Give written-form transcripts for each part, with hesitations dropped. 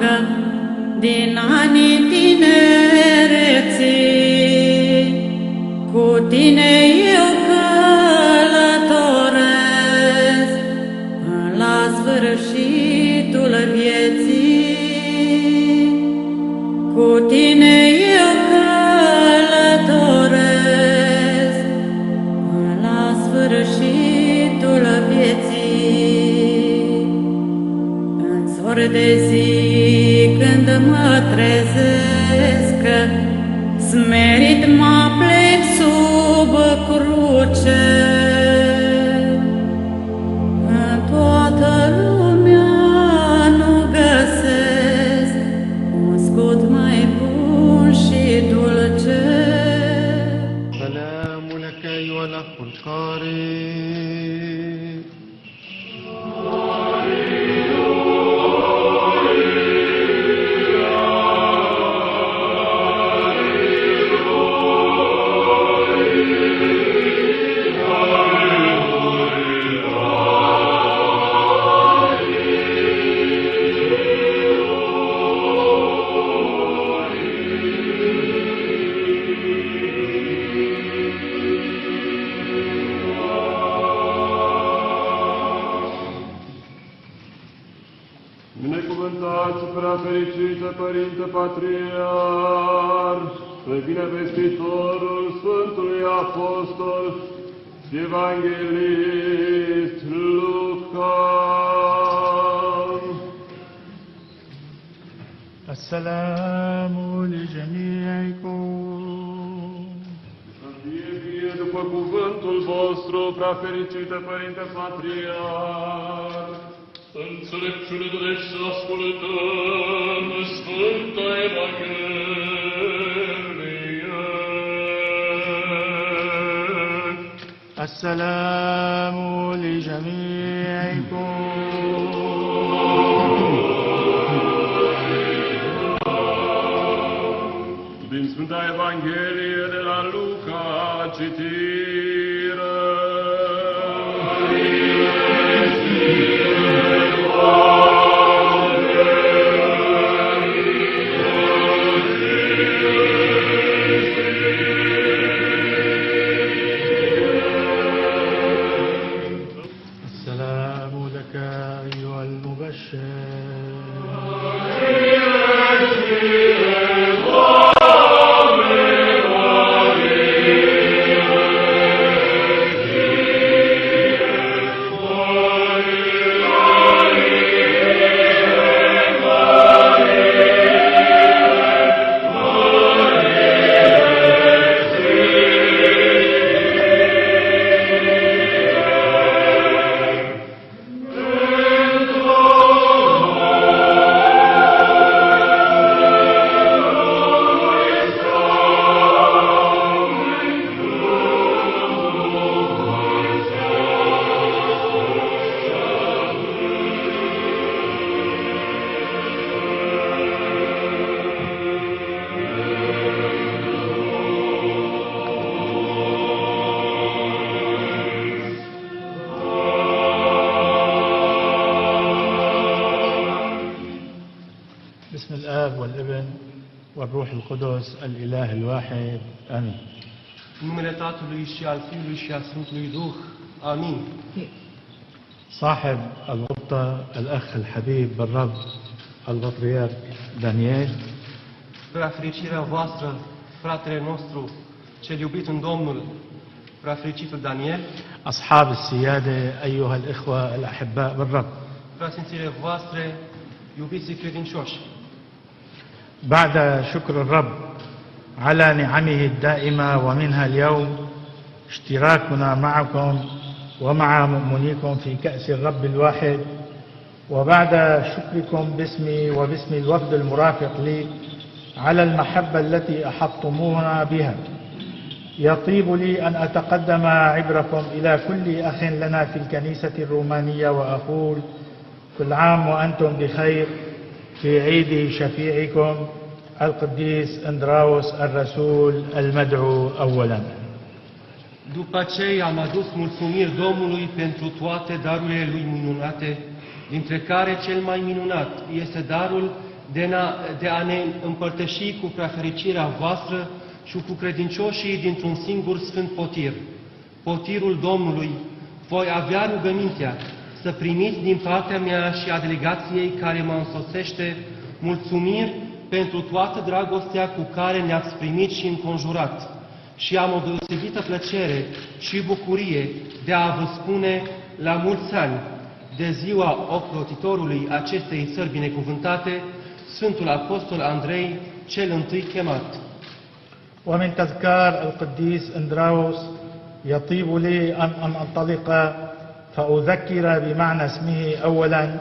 dragă din anii tinereții, cu tine eu călătoresc până la sfârșitul vieții. Cu tine eu călătoresc până la sfârșitul vieții. În zor de zi când mă trezesc, smerit mă plec sub cruce. În toată lumea nu găsesc un scut mai bun și dulce. سلام لك أيها الأخ القارئ. Binecuvântați, prea fericită Părinte Patriarh, pe binevestitorul Sfântului Apostol și Evanghelist Luca. السلام لجميعكم. Să fie după cuvântul vostru, prea fericită Părinte Patriarh. Înțelepciune dorești să ascultăm Sfânta Evanghelie. السلام لجميعكم. Din Sfânta Evanghelie de la Luca, citire. السلام لك أيها المبشر. باسم الآب والابن والروح القدس الإله الواحد آمين. În numele Tatălui și al Fiului și al Sfântului Duh. Amin. صاحب الغبطة الأخ الحبيب بالرب البطريرك دانيال. Prea fericirea voastră, fratele nostru, cel iubit în Domnul, prea fericitul Daniel, أصحاب السيادة أيها الإخوة الأحباء بالرب. prea sfințire voastre, iubiții credincioși. بعد شكر الرب على نعمه الدائمة ومنها اليوم اشتراكنا معكم ومع مؤمنيكم في كأس الرب الواحد، وبعد شكركم باسمي وباسم الوفد المرافق لي على المحبة التي أحطتمونا بها، يطيب لي أن أتقدم عبركم إلى كل أخ لنا في الكنيسة الرومانية وأقول كل عام وأنتم بخير في عيد شفيعكم القديس أندراوس الرسول المدعو أولا. După aceea am adus mulțumiri Domnului pentru toate darurile Lui minunate, dintre care cel mai minunat este darul de a ne împărtăși cu preafericirea voastră și cu credincioșii dintr-un singur sfânt potir, potirul Domnului. Voi avea rugămintea să primiți din partea mea și a delegației care mă însoțește mulțumiri pentru toată dragostea cu care ne-ați primit și înconjurat. Și am o deosebită plăcere și bucurie de a vă spune la mulți ani de ziua ocrotitorului acestei țări binecuvântate, Sfântul Apostol Andrei, cel întâi chemat. ومن تذكار القديس أندراوس يطيب لي أن أنطلق فأذكر بمعنى اسمه أولا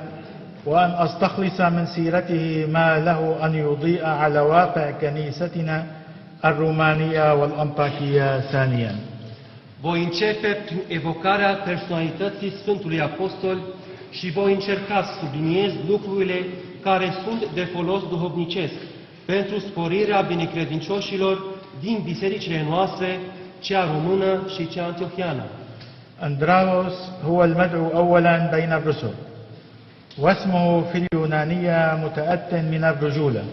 وأن أستخلص من سيرته ما له أن يضيء على واقع كنيستنا الرومانية والأنطاكية ثانيا. Voi începe prin evocarea personalității Sfântului Apostol și voi încerca să subliniez lucrurile care sunt de folos duhovnicesc pentru sporirea binecredincioșilor din bisericile noastre, cea română și cea antiohiană. أندراوس هو المدعو أولا بين الرسل واسمه في اليونانية متأت من الرجولة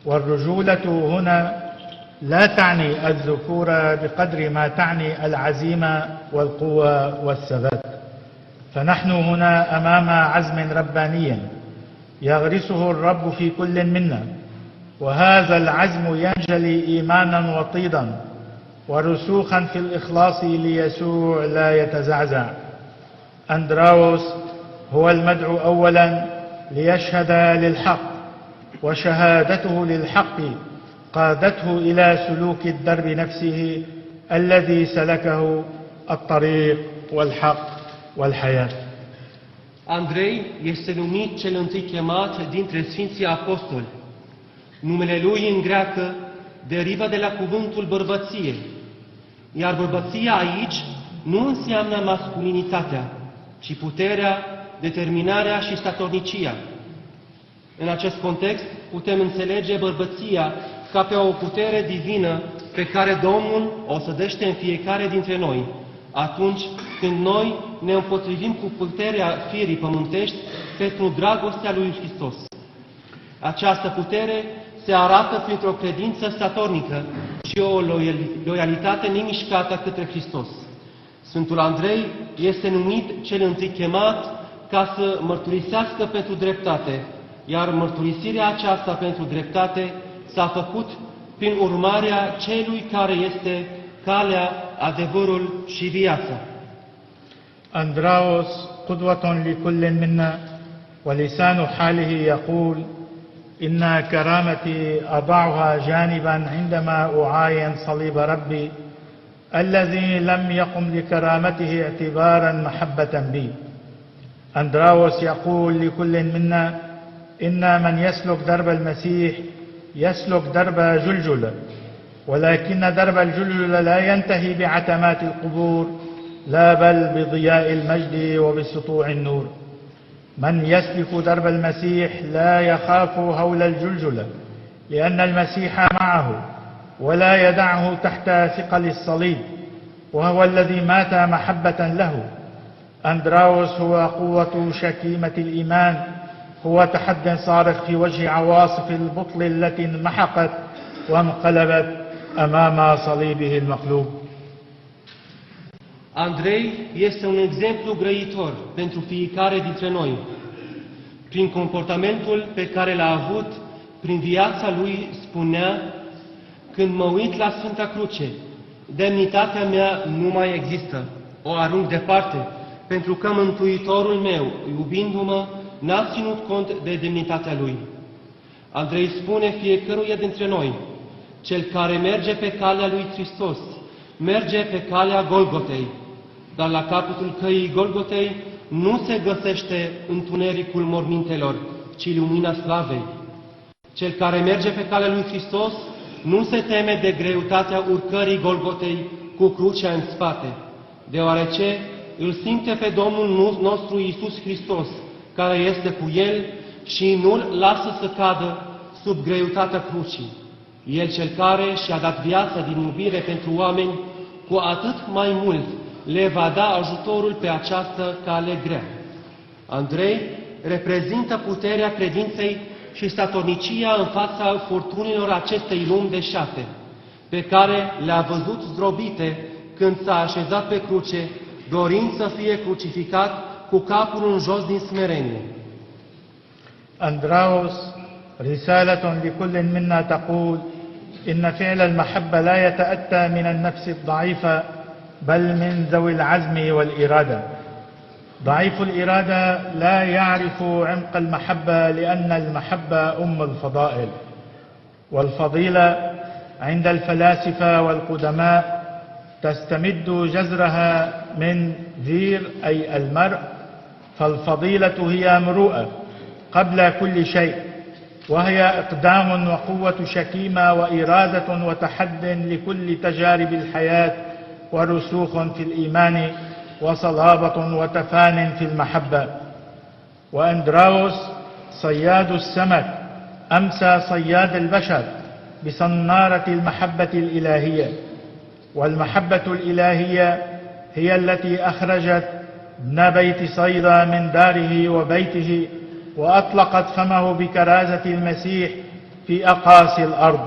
والرجولة هنا لا تعني الذكورة بقدر ما تعني العزيمة والقوة والثبات فنحن هنا أمام عزم رباني يغرسه الرب في كل منا وهذا العزم ينجلي إيمانا وطيدا ورسوخا في الإخلاص ليسوع لا يتزعزع. أندراوس هو المدعو أولا ليشهد للحق وشهادته للحق قادته إلى سلوك الدرب نفسه الذي سلكه الطريق والحق والحياة. Andrei este numit cel întâi chemat dintre Sfinții Apostoli. Numele lui în greacă derivă de la cuvântul bărbăție, iar bărbăția aici nu înseamnă masculinitatea, ci puterea, determinarea și statornicia. În acest context putem înțelege bărbăția ca pe o putere divină pe care Domnul o sădește în fiecare dintre noi, atunci când noi ne împotrivim cu puterea firii pământești pentru dragostea lui Hristos. Această putere se arată printr-o credință statornică și o loialitate nemișcată către Hristos. Sfântul Andrei este numit cel întâi chemat ca să mărturisească pentru dreptate, iar mărturisirea aceasta pentru dreptate s-a făcut prin urmarea celui care este calea, adevărul și viața. أندراوس قدوة لكل منا ولسان حاله يقول إن كرامتي أضعها جانبا عندما أعاين صليب ربي الذي لم يقم لكرامته اعتبارا محبة بي. أندراوس يقول لكل منا إن من يسلك درب المسيح يسلك درب جلجلة ولكن درب الجلجلة لا ينتهي بعتمات القبور لا بل بضياء المجد وبسطوع النور. من يسلك درب المسيح لا يخاف هول الجلجلة لأن المسيح معه ولا يدعه تحت ثقل الصليب وهو الذي مات محبة له. أندراوس هو قوة شكيمة الإيمان، هو تحد صارخ في وجه عواصف البطل التي انمحقت وانقلبت أمام صليبه المقلوب. Andrei este un exemplu grăitor pentru fiecare dintre noi. Prin comportamentul pe care l-a avut, prin viața lui, spunea: când mă uit la Sfânta Cruce, demnitatea mea nu mai există, o arunc departe, pentru că Mântuitorul meu, iubindu-mă, n-a ținut cont de demnitatea lui. Andrei spune fiecăruia dintre noi: cel care merge pe calea lui Hristos, merge pe calea Golgotei, dar la capătul căii Golgotei nu se găsește întunericul mormintelor, ci lumina slavei. Cel care merge pe calea lui Hristos nu se teme de greutatea urcării Golgotei cu crucea în spate, deoarece îl simte pe Domnul nostru Iisus Hristos, care este cu el și nu-l lasă să cadă sub greutatea crucii. El cel care și-a dat viața din iubire pentru oameni, cu atât mai mult le va da ajutorul pe această cale grea. Andrei reprezintă puterea credinței și statornicia în fața furtunilor acestei lumi deșarte, pe care le-a văzut zdrobite când s-a așezat pe cruce, dorind să fie crucificat cu capul în jos din smerenie. أندراوس رسالة لكل منا تقول إن فعل المحبة لا يتأتى من النفس الضعيفة بل من ذوي العزم والإرادة. ضعيف الإرادة لا يعرف عمق المحبة لأن المحبة أم الفضائل، والفضيلة عند الفلاسفة والقدماء تستمد جذرها من ذير أي المرء، فالفضيلة هي مروءة قبل كل شيء، وهي إقدام وقوة شكيمة وإرادة وتحد لكل تجارب الحياة ورسوخ في الإيمان وصلابة وتفان في المحبة. وأندراوس صياد السمك أمسى صياد البشر بصنارة المحبة الإلهية، والمحبة الإلهية هي التي أخرجت ابن بيت صيدا من داره وبيته وأطلقت فمه بكرازة المسيح في أقاصي الأرض.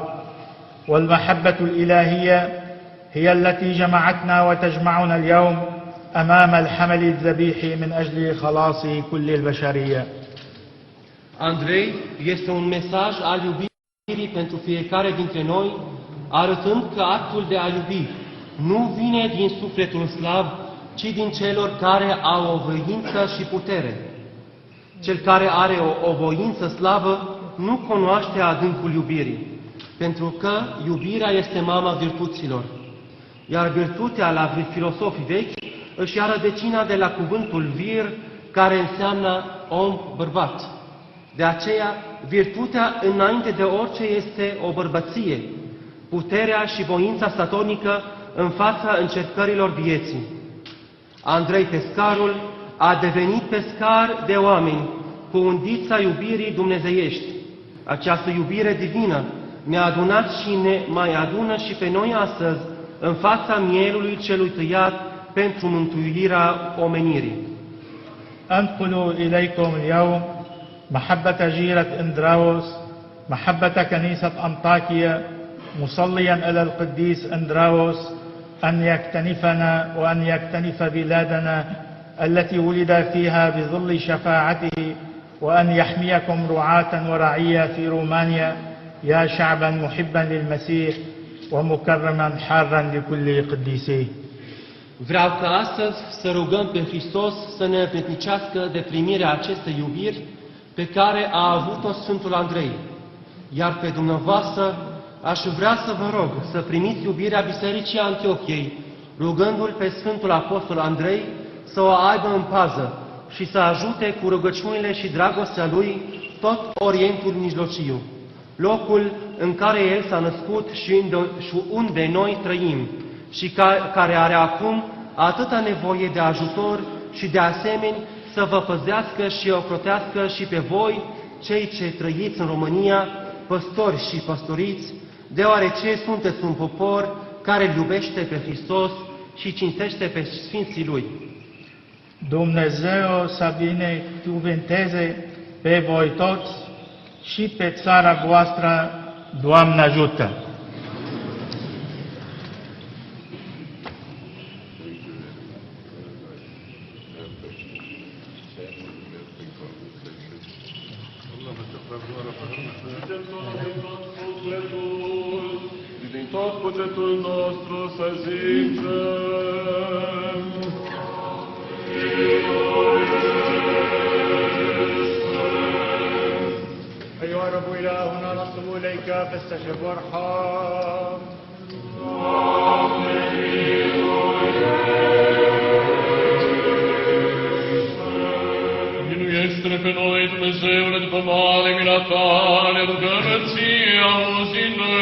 والمحبة الإلهية هي التي جمعتنا وتجمعنا اليوم أمام الحمل الذبيح من أجل خلاص كل البشرية. Andrei este un mesaj al iubirii pentru fiecare dintre noi, arătând că actul de a iubi nu vine din sufletul slab, ci din celor care au o voință și putere. Cel care are o voință slabă nu cunoaște adâncul iubirii, pentru că iubirea este mama virtuților, iar virtutea la filosofii vechi își ia rădăcina de la cuvântul vir, care înseamnă om bărbat. De aceea, virtutea înainte de orice este o bărbăție, puterea și voința statornică în fața încercărilor vieții. Andrei Pescarul a devenit pescar de oameni cu undița iubirii dumnezeiești. Această iubire divină ne-a adunat și ne mai adună și pe noi astăzi în fața mielului celui tăiat pentru mântuirea omenirii. أنقل إليكم اليوم محبة جيرة إندراوس، محبة كنيسة أنطاكيا، مصليا إلى القديس إندراوس أن يكتنفنا وأن يكتنف بلادنا التي ولد فيها بظل شفاعته، وأن يحميكم رعاة ورعية في رومانيا يا شعبا محبا للمسيح ومكرما حارا لكل قديسيه. Vreau ca astăzi să rugăm pe Hristos să ne împetnicească de primirea acestei iubiri pe care a avut-o Sfântul Andrei. Iar pe dumneavoastră aș vrea să vă rog să primiți iubirea Bisericii Antiochiei, rugându-L pe Sfântul Apostol Andrei să o aibă în pază și să ajute cu rugăciunile și dragostea Lui tot Orientul Mijlociu, locul în care El s-a născut și unde noi trăim, și care are acum atâta nevoie de ajutor și de asemenea să vă păzească și ocrotească și pe voi, cei ce trăiți în România, păstori și păstoriți, deoarece sunteți un popor care îl iubește pe Hristos și cinstește pe Sfinții Lui. Dumnezeu să binecuvânteze pe voi toți și pe țara voastră, Doamne ajută! Din tot cugetul nostru să zicem: أيها الرب إلهنا نصب إليك فاستجب وارحم. Miluiește-ne pe noi, Dumnezeule, după mare mila ta, ne rugăm ție, auzi-ne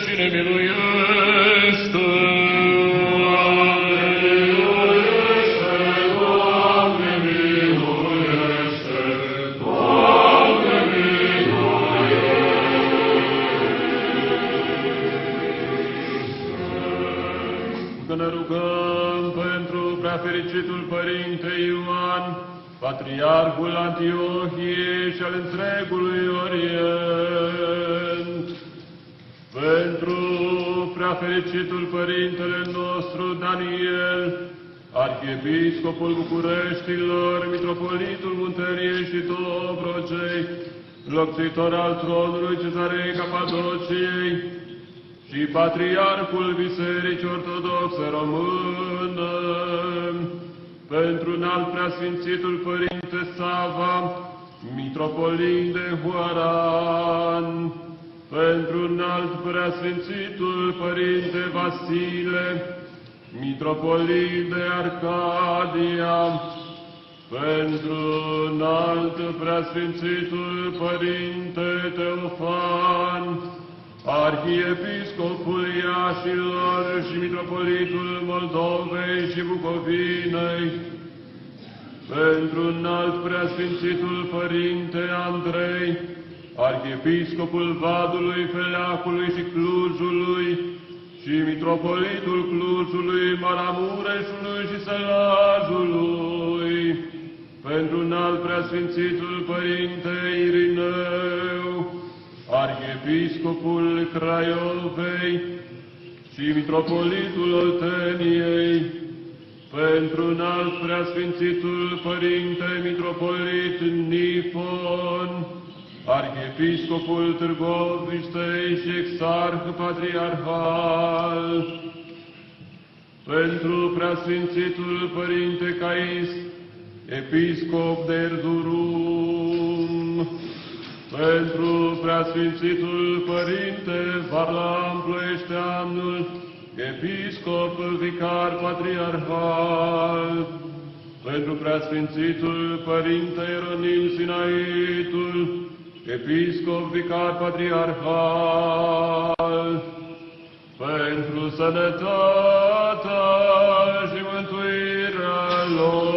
și ne miluiește. Doamne, miluiește! Doamne, miluiește! Că ne rugăm pentru preafericitul Părinte Ioan, Patriarhul Antiohiei și al întregului Orient, pentru preafericitul Părintele nostru Daniel, Arhiepiscopul Bucureștilor, Mitropolitul Munteniei și Dobrogei, locțitor al tronului Cezarei Capadociei și Patriarhul Bisericii Ortodoxe Română, pentru înalt preasfințitul Părinte Sava, Mitropolit de Huaran, pentru înalt preasfințitul Părinte Vasile, Mitropolit de Arcadia, pentru înalt preasfințitul Părinte Teofan, Arhiepiscopul Iașilor și Mitropolitul Moldovei și Bucovinei, pentru înalt preasfințitul Părinte Andrei, Arhiepiscopul Vadului, Feleacului și Clujului și Mitropolitul Clujului, Maramureșului și Sălajului, pentru înalt preasfințitul Părinte Irineu, Arhiepiscopul Craiovei și Mitropolitul Olteniei, pentru înalt preasfințitul Părinte Mitropolit Nifon, Arhiepiscopul Târgoviștei și Exarh Patriarhal, pentru preasfințitul Părinte Cais, Episcop de Erzurum, pentru preasfințitul Părinte Varlam Ploieșteanul, Episcop Vicar Patriarhal, pentru preasfințitul Părinte Ieronim Sinaitul, Episcop Vicar Patriarhal, pentru sănătatea și mântuirea lor.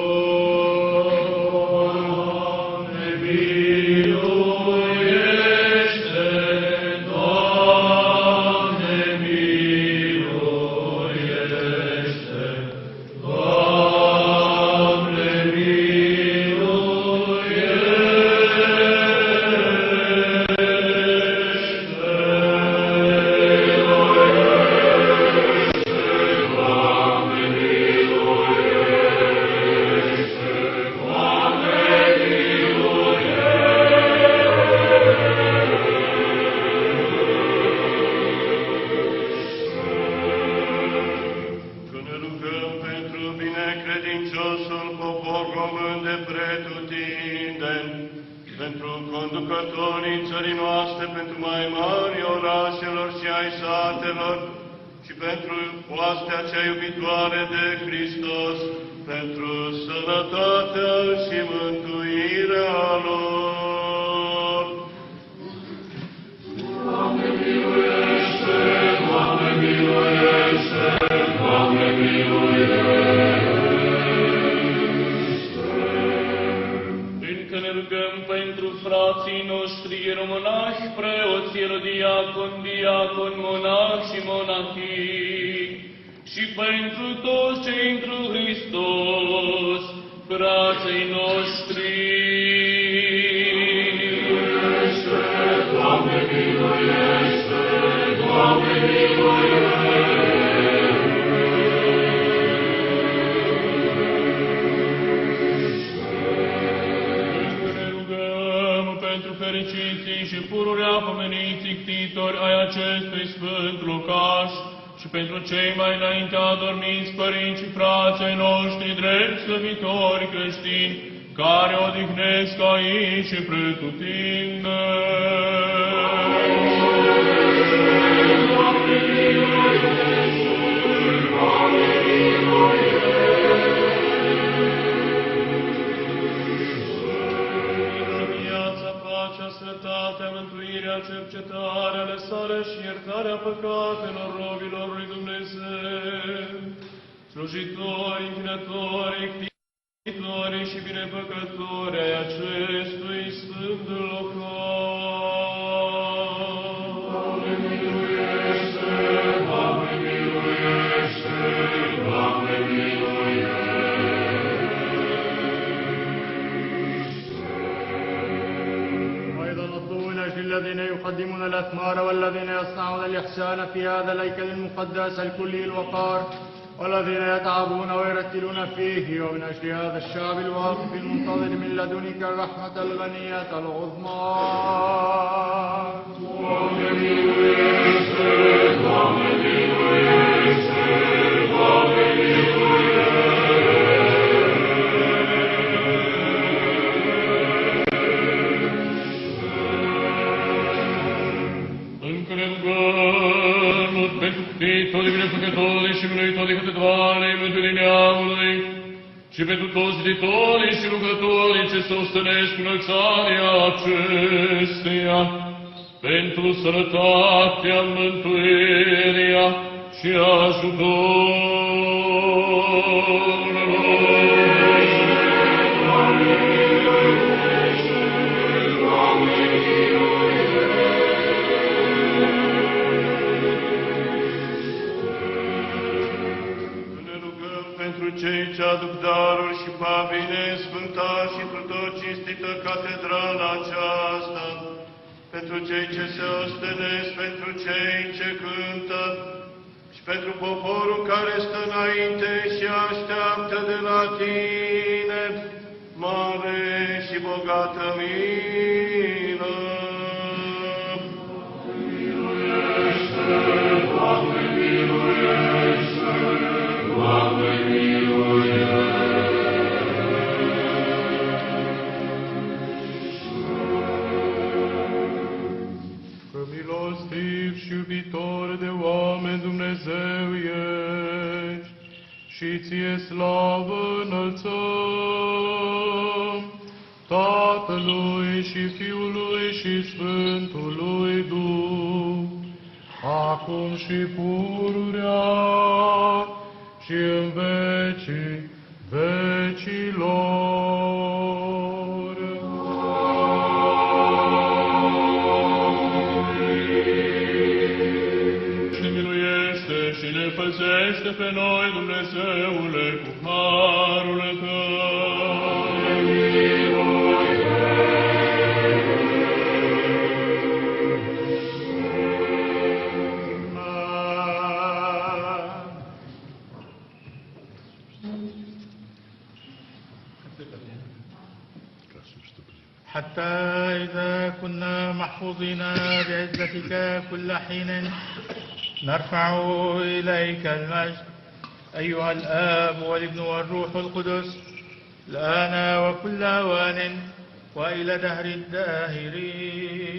Slujitori, închinători, ctitori și binefăcători ai acestui sfânt local. Doamne miluiește, Doamne miluiește, Doamne miluiește. الأثمار والذين يصنعون الإحسان في هذا الهيكل المقدس الكلي الوقار والذين يتعبون ويرتلون فيه ومن أجل هذا الشعب الواقف المنتظر من لدنك الرحمة الغنية العظمى. Pentru binefăcătorii și mânuitorii câtetoarei mântuirii neamului și pentru toți ziditorii și lucrătorii ce se ostănesc înălțarea acesteia, pentru sănătatea, mântuirea și ajutorul. Cei ce aduc daruri și pavine, sfânta și tot cinstită catedrala aceasta, pentru cei ce se ostenesc, pentru cei ce cântă și pentru poporul care stă înainte și așteaptă de la tine mare și bogată milă. Miluiește, Doamne, miluiește, Doamne, milostiv și iubitor de oameni Dumnezeu ești, și ție slavă înălțăm, Tatălui și Fiului și Sfântului Duh, acum și pururea și în vecii vecilor. Păzește pe noi, Dumnezeule, cu harul Tău. حتى إذا كنا محفوظين بعزتك كل حين نرفع إليك المجد أيها الآب والابن والروح القدس الآن وكل أوان وإلى دهر الداهرين.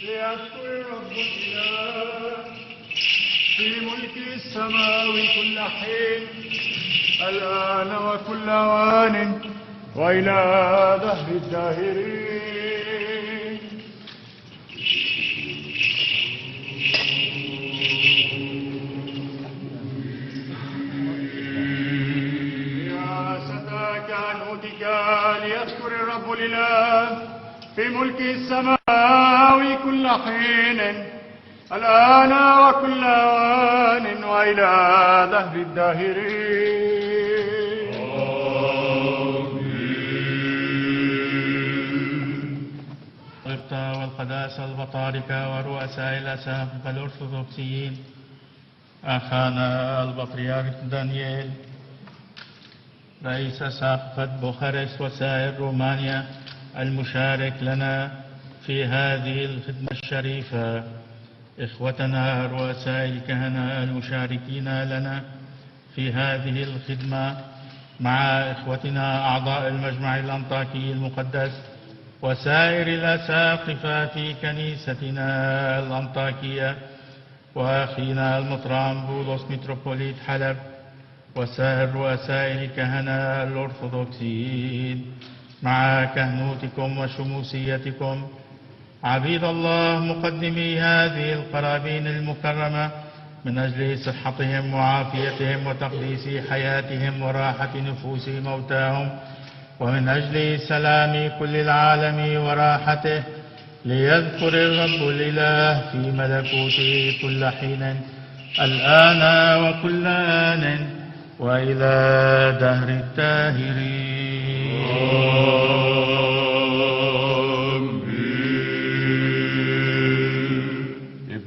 ليذكر رب الإله في ملك السماوي كل حين الآن وكل آن وإلى دهر الداهرين. ليذكر الرب الإله في ملك السماوي كل حين الآن وكل آن وإلى دهر الداهرين. القبطة والقداسة البطاركة ورؤساء الأساقفة الأرثوذكسيين، أخانا البطريرك دانييل رئيس ساقفة بوخارست وسائر رومانيا المشارك لنا في هذه الخدمة الشريفة، إخوتنا رؤساء الكهنة المشاركين لنا في هذه الخدمة، مع إخوتنا أعضاء المجمع الأنطاكي المقدس وسائر الأساقفة في كنيستنا الأنطاكية، وأخينا المطران بولس متروبوليت حلب وسائر رؤساء الكهنة الأرثوذكسيين، مع كهنوتكم وشموسيتكم، عبيد الله مقدمي هذه القرابين المكرمة، من أجل صحتهم وعافيتهم وتقديس حياتهم وراحة نفوس موتاهم، ومن أجل سلام كل العالم وراحته، ليذكر الرب الإله في ملكوته كل حين الآن وكل آن وإلى دهر الداهرين.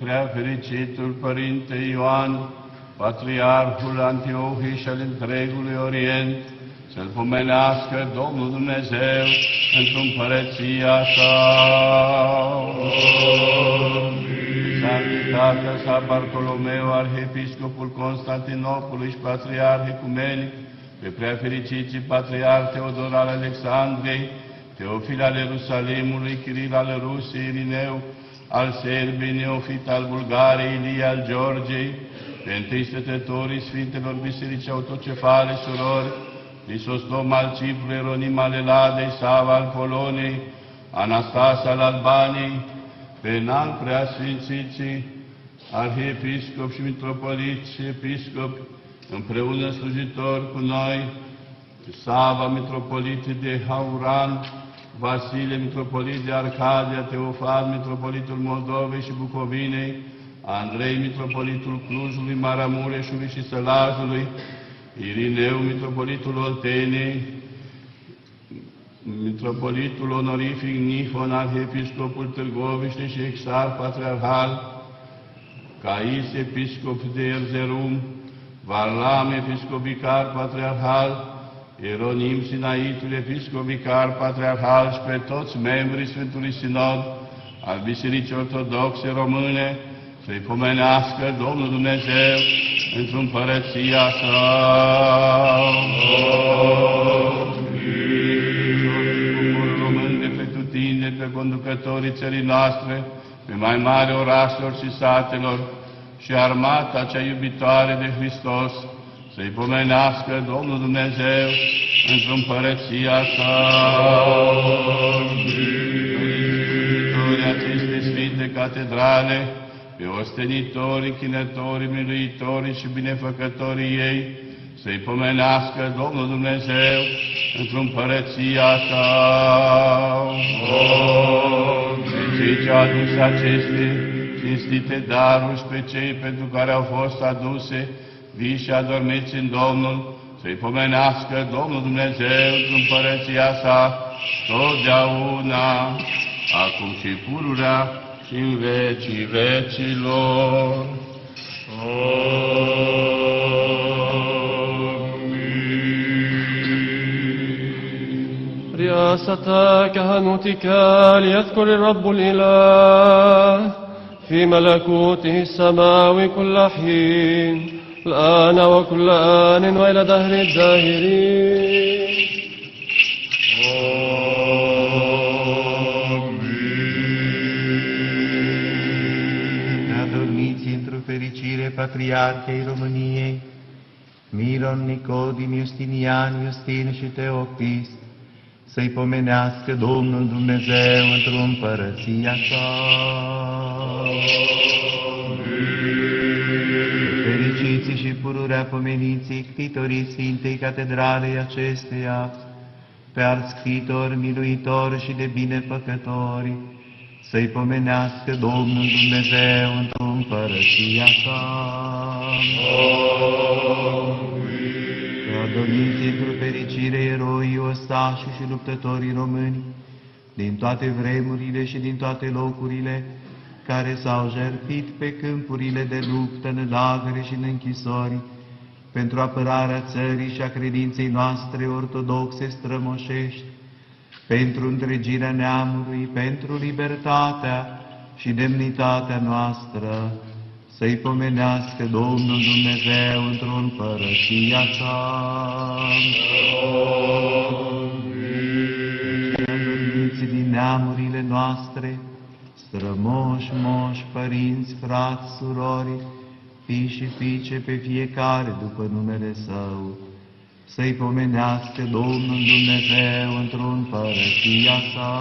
Prea fericitul Părinte Ioan, Patriarhul Antiohii și al întregului Orient, să-L pomenească Domnul Dumnezeu într-o împărăția sa. Sanctitatea sa Bartolomeu, Arhiepiscopul Constantinopolului și Patriarh Ecumenic, pe prea fericiții Patriarh Teodor al Alexandriei, Teofil al Ierusalimului, Chiril al Rusiei, Irineu al Serbiei, Neofit al Bulgariei, Ilie al Georgiei, pe întâi stătătorii Sfintelor Biserici Autocefale, surori, Crisostom al Ciprului, Eronim al Eladei, Sava al Poloniei, Anastas al Albaniei, pe înalt preasfințiții arhiepiscopi și mitropoliți și episcopi, împreună slujitori cu noi, Sava, mitropolit de Hauran, Vasile, mitropolit de Arcadia, Teofan, mitropolitul Moldovei și Bucovinei, Andrei, mitropolitul Clujului, Maramureșului și Sălajului, Irineu, mitropolitul Oltenei, mitropolitul onorific Nihon, arhiepiscopul Târgoviște și exarh patriarhal, Cais, episcop de Erzerum, Varlam, episcop vicar patriarhal, Ieronim Sinaitul, episcop vicar patriarhal și pe toți membrii Sfântului Sinod al Bisericii Ortodoxe Române, să-i pomenească Domnul Dumnezeu într-o împărăția sa. Poporul român de pretutindeni, pe conducătorii țării noastre, pe mai mari orașelor și satelor, și armata cea iubitoare de Hristos, să-i pomenească Domnul Dumnezeu într-o împărăția sa. Iubitorii aceste sfinte catedrale, pe ostenitorii, închinătorii, miluitorii și binefăcătorii ei, să-i pomenească Domnul Dumnezeu într-o împărăția sa. Cei ce au adus aceste cinstite daruri și pe cei pentru care au fost aduse, vii și adormiți în Domnul, să-i pomenească Domnul Dumnezeu într-o împărăția sa, totdeauna, acum și pururea și în vecii vecilor. رياسة كهنوتك ليذكر الرب الإله في ملكوته السماوي كل حين الآن وكل آن وإلى دهر الداهرين. fericire Patriarhei României, Miron, Nicodim, Justinian, Justin și Teofist, să-i pomenească Domnul Dumnezeu într-o împărăția sa. Fericiții și pururea pomeniții ctitorii Sfintei Catedralei acesteia, pe alți scriitori, miluitori și de binefăcători, să-i pomenească Domnul Dumnezeu într-o împărăția sa. Pe adormiții cu fericire eroii, ostașii și luptătorii români, din toate vremurile și din toate locurile, care s-au jertfit pe câmpurile de luptă, în lagăre și în închisori, pentru apărarea țării și a credinței noastre ortodoxe strămoșești, pentru întregirea neamului, pentru libertatea și demnitatea noastră, să-i pomenească Domnul Dumnezeu într-o împărăția sa. Adormiții din neamurile noastre, strămoși, moși, părinți, frați, surori, fii și fiice pe fiecare după numele Său, să-i pomenească Domnul Dumnezeu într-o împărăția sa.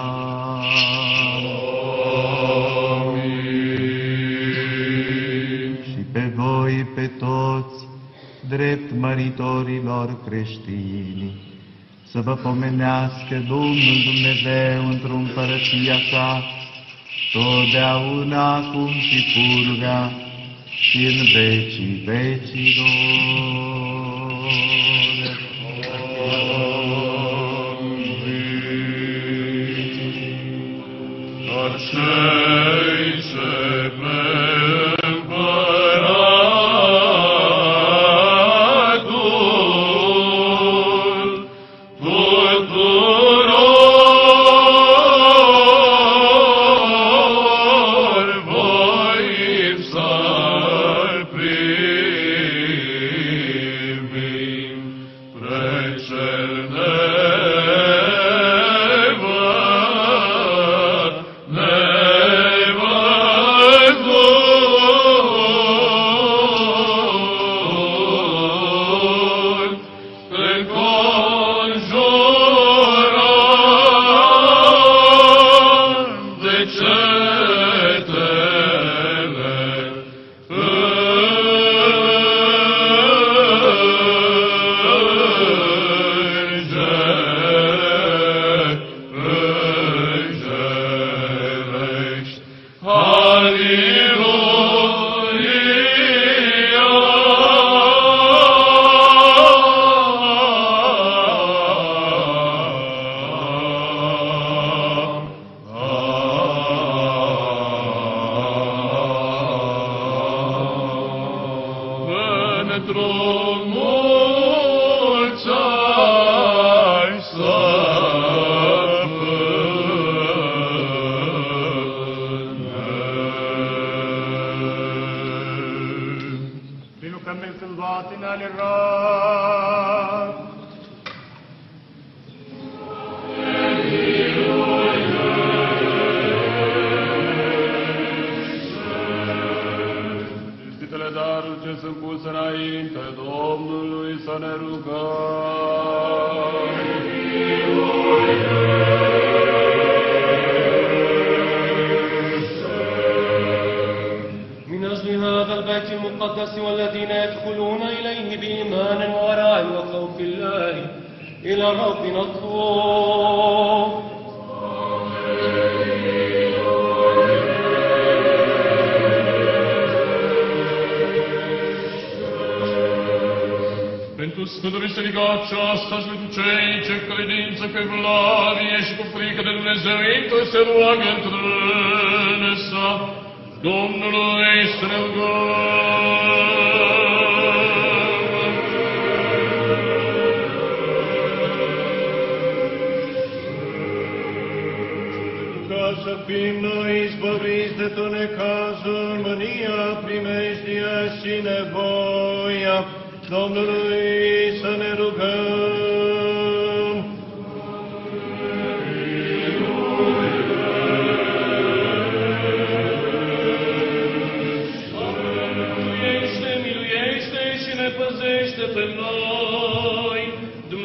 Și pe voi, pe toți, drept măritorilor creștini, să vă pomenească Domnul Dumnezeu într-o împărăția sa, totdeauna, acum și pururea, și în vecii vecilor. Cei ce pe împăratul tuturor voim să-l primim, precel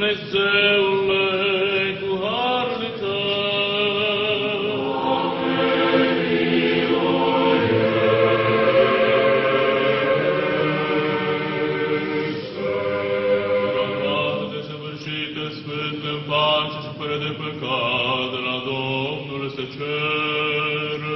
Dumnezeule, cu harul Tău. Rogată desăvârșită, sfântă, în pace și fără de păcat, de la Domnul să cerem.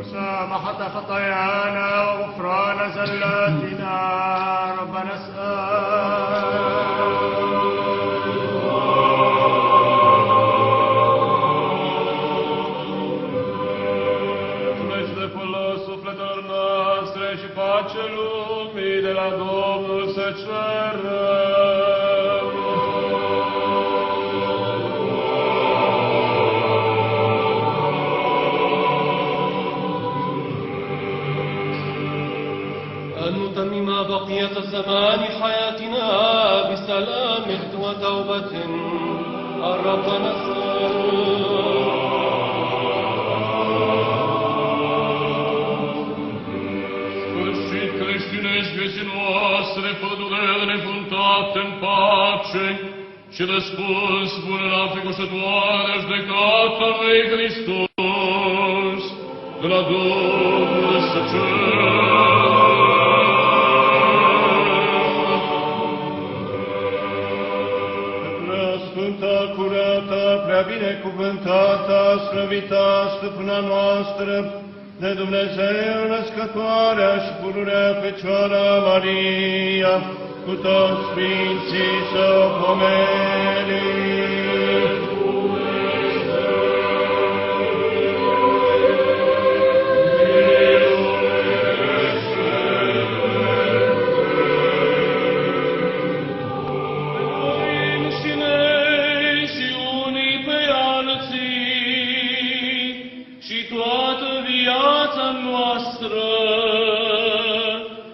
مسامحة خطايانا وغفران زلاتنا ربنا de folos sufletelor noastre și pace lumii de la Domnul să cerem. أن نتمم بقية زمان حياتنا بسلامة وتوبة الرب نسأل. Sfârșit creștinesc vieții noastre, fă durere nefruntate în pace și răspuns bun la înfricoșătoarea judecată a lui Hristos, de la Domnul să Sfânta, curată, prea binecuvântată, slăvita stăpâna noastră, de Dumnezeu născătoarea și pururea Fecioara Maria, cu toți Sfinții să o pomenim.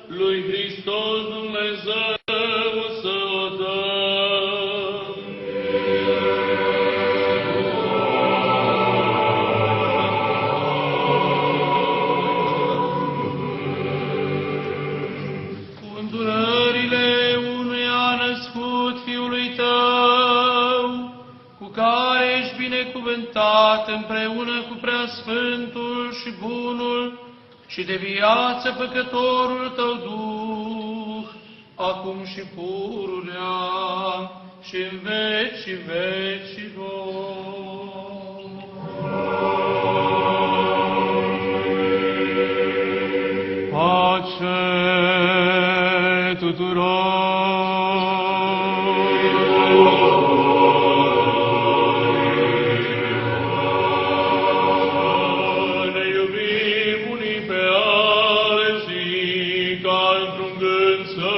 lui Hristos Dumnezeu să o dăm. Cu îndurările unuia născut Fiului Tău, cu care ești binecuvântat împreună cu Preasfântul și Bunul și de viață Făcătorul Tău Duh, acum și pururea și în vecii vecilor. Pace tuturor! Ne iubim unii pe alții, ca într-un gând să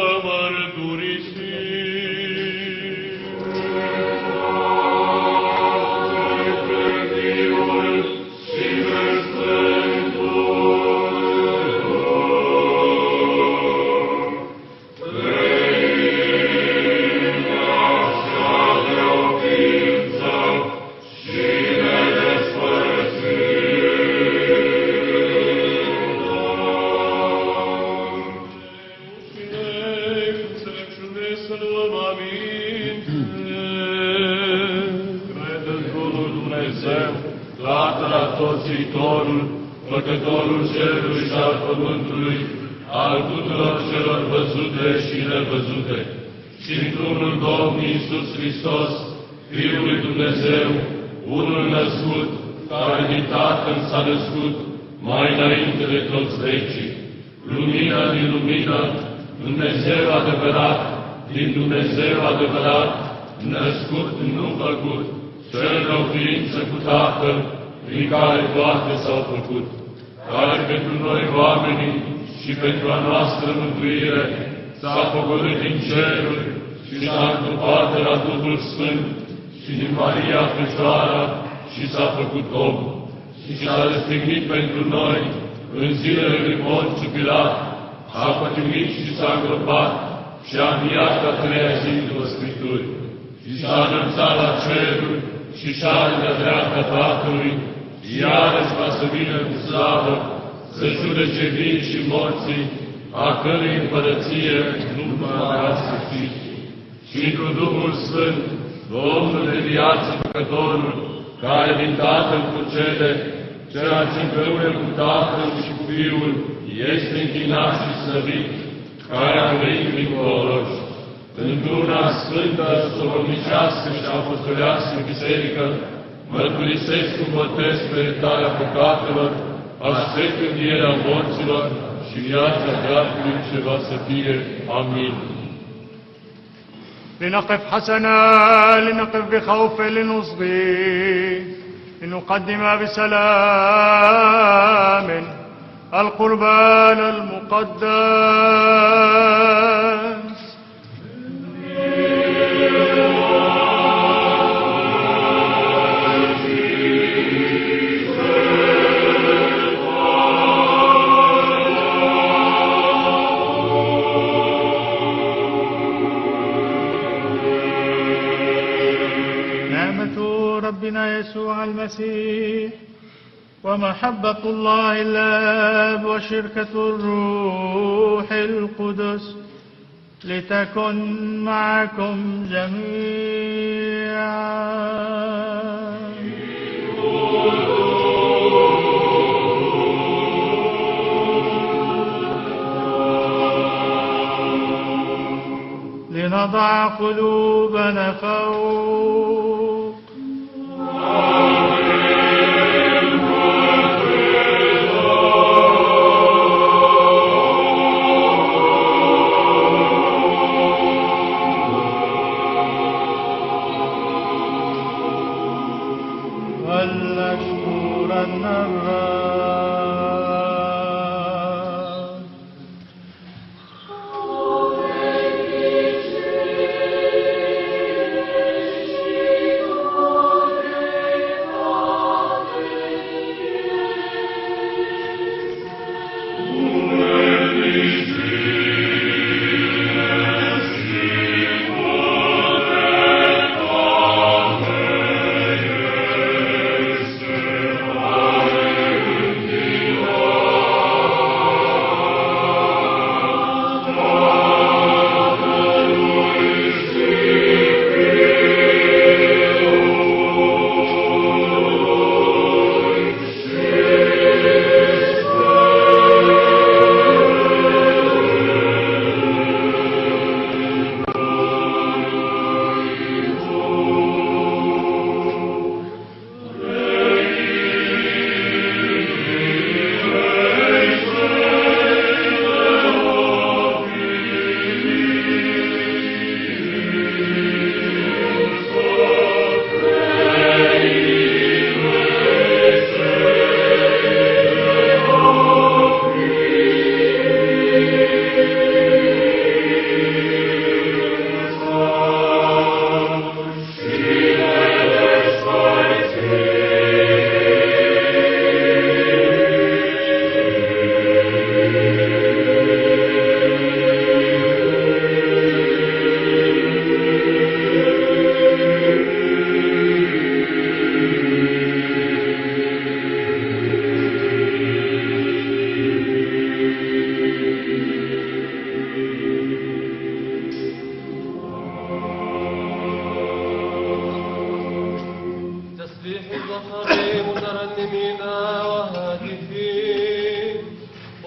să luăm aminte. Cred în Bunul Dumnezeu, Tatăl Atotțitorul, Făcătorul cerului și al pământului, al tuturor celor văzute și nevăzute, și într-unul Domn Iisus Hristos, Fiul lui Dumnezeu, unul născut, care din Tatăl s-a născut, mai înainte de toți vecii, lumina din lumină, Dumnezeu adevărat, din Dumnezeu adevărat, născut, nu făcut, cel de o ființă cu Tatăl, prin care toate s-au făcut, care pentru noi oamenii și pentru a noastră mântuire s-a pogorât din ceruri și s-a întrupat de la Duhul Sfânt și din Maria Fecioara și s-a făcut om și s-a răstignit pentru noi în zilele lui Ponțiu Pilat, a pătimit și s-a îngropat și a înviat a treia zi după Scripturi. Și s-a înălțat la ceruri și șade de-a dreapta Tatălui, iarăși va să vină cu slavă, să judece vii și morții, a cărei împărăție nu va avea sfârșit. Și cu Duhul Sfânt, Domnul de viață Făcătorul, care din Tatăl procede, ceea ce împreună cu Tatăl și cu Fiul este închinat și slăvit, care a venit prin poroși, într-una sfântă, sobornicească și apostolească biserică, mărturisesc cu botez pe iertarea păcatelor, aștept învierea morților și viața veacului ce va să fie. Amin. لنقف حسنا لنقف بخوف لنصغي لنقدم بسلام القربان المقدس. ربنا يسوع المسيح ومحبة الله الآب وشركة الروح القدس لتكن معكم جميعا. لنضع قلوبنا فوق ولنشكرن الرب.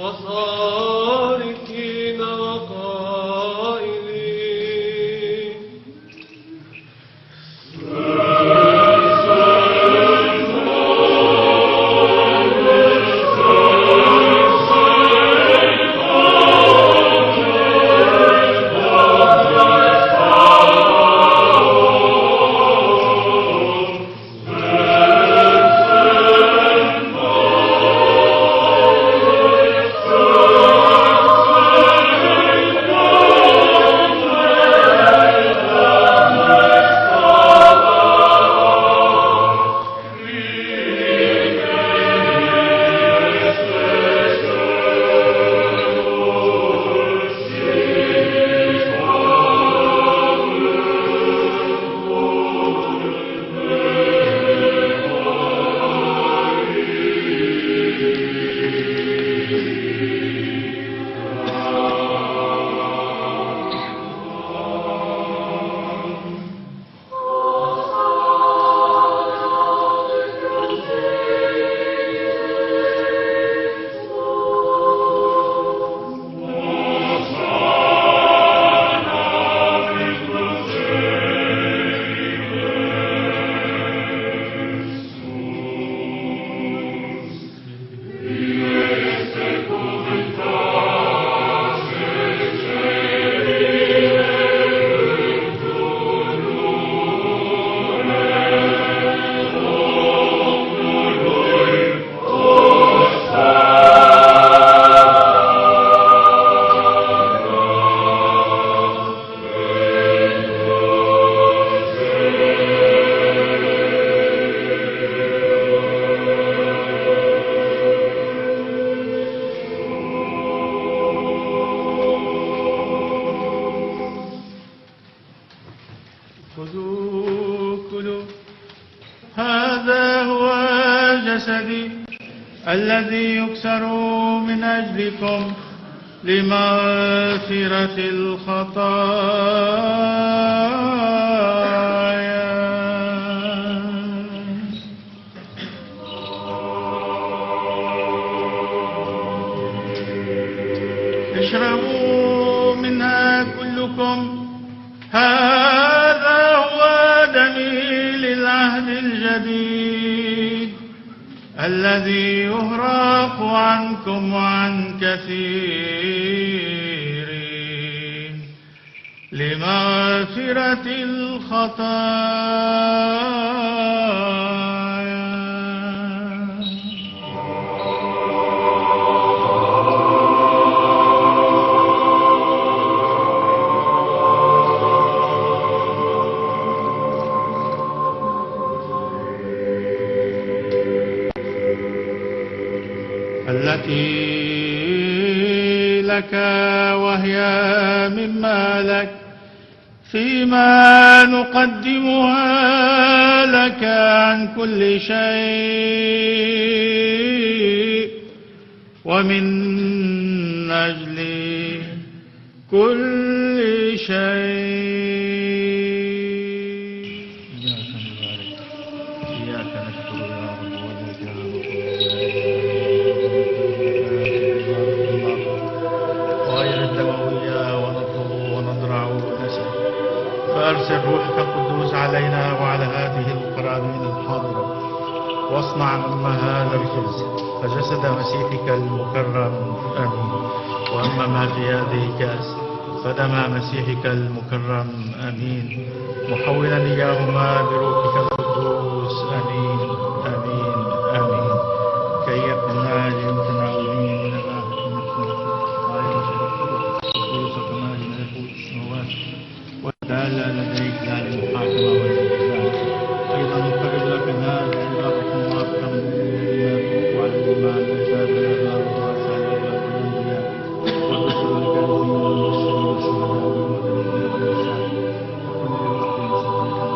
Oh هذا هو جسدي الذي يكسر من أجلكم لمغفرة الخطايا. اشربوا منها كلكم، هذا هو دمي للعهد الجديد الذي يهراق عنكم وعن كثيرين لمغفرة الخطايا. التي لك وهي مما لك، فيما نقدمها لك عن كل شيء ومن أجل كل شيء. إياك نشكر يا رب ولك وغير الدموية ونطلب ونضرع ونسأل، فأرسل روحك القدوس علينا وعلى هذه القرابين الحاضرة، واصنع أما هذا الخبز فجسد مسيحك المكرم. آمين. وأما ما في هذه الكأس فدم مسيحك المكرم. آمين. محولا إياهما بروحك القدوس. آمين آمين آمين. كي يكونا للمتناولين من الآخر وتعالى لديك لا للمحاكمة والإنسان. أيضا نقرب لك هذا الإضافة المعظم للإيمان وعلى الإيمان لسائر الآباء ورؤساء الآباء والأنبياء والرسل والكاذبين والمبشرين والشهداء والمؤمنين والنساء وكل وقت صديقا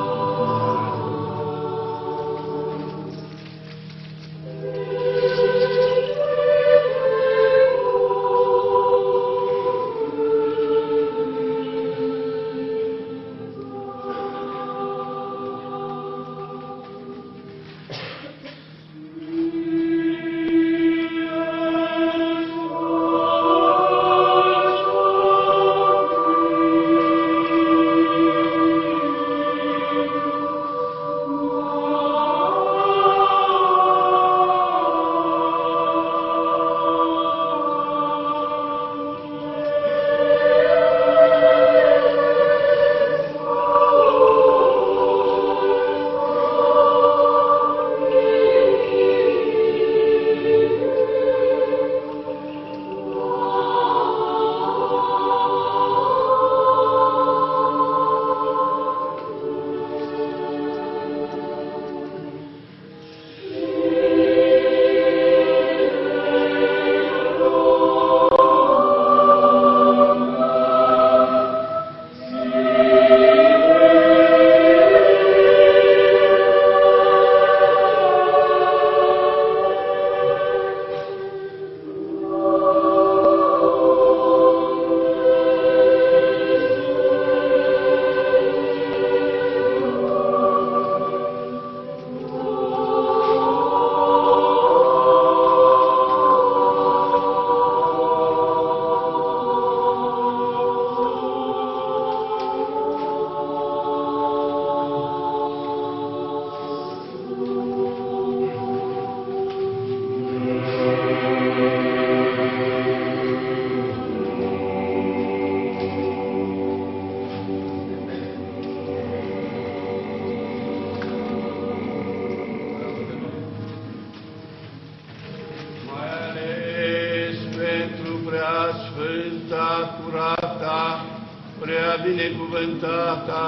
prea binecuvântata,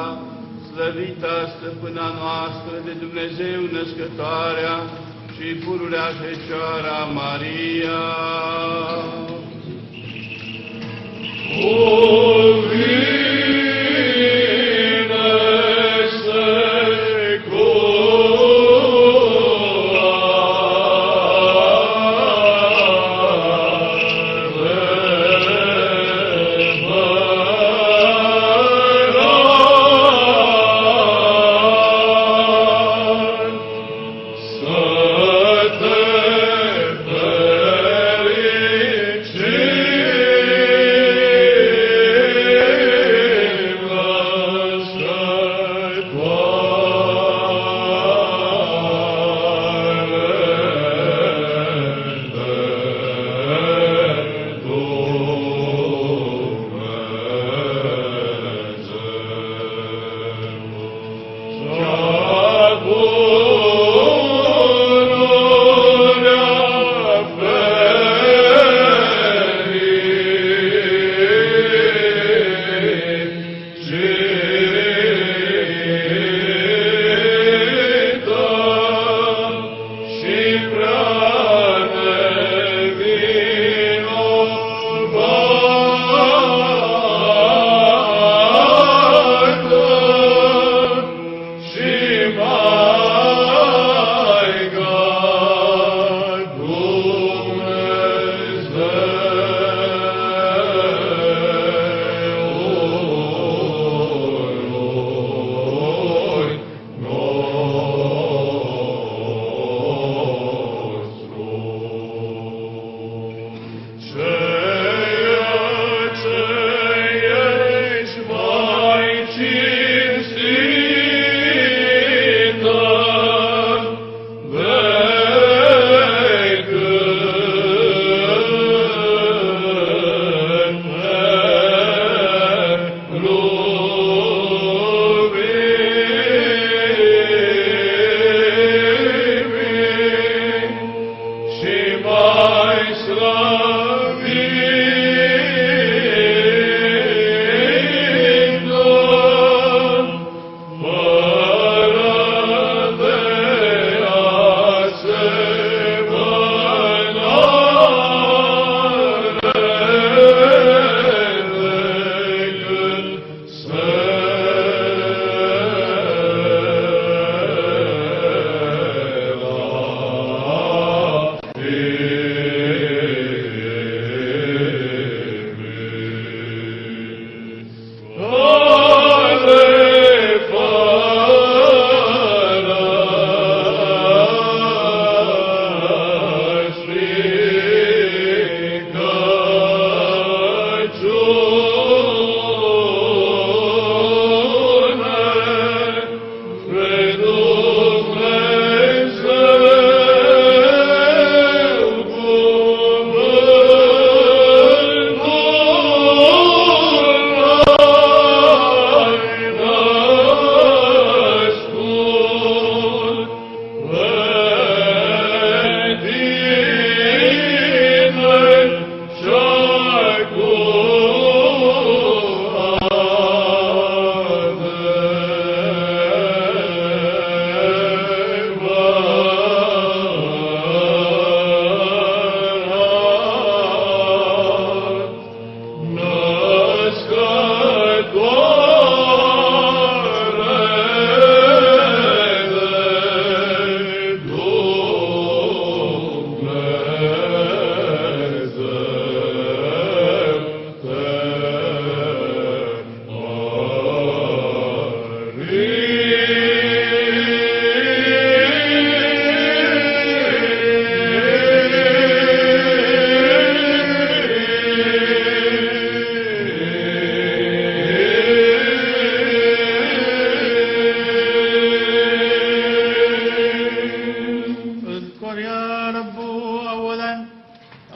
slăvita stăpâna noastră de Dumnezeu născătoarea și pururea Fecioara Maria. O vine secol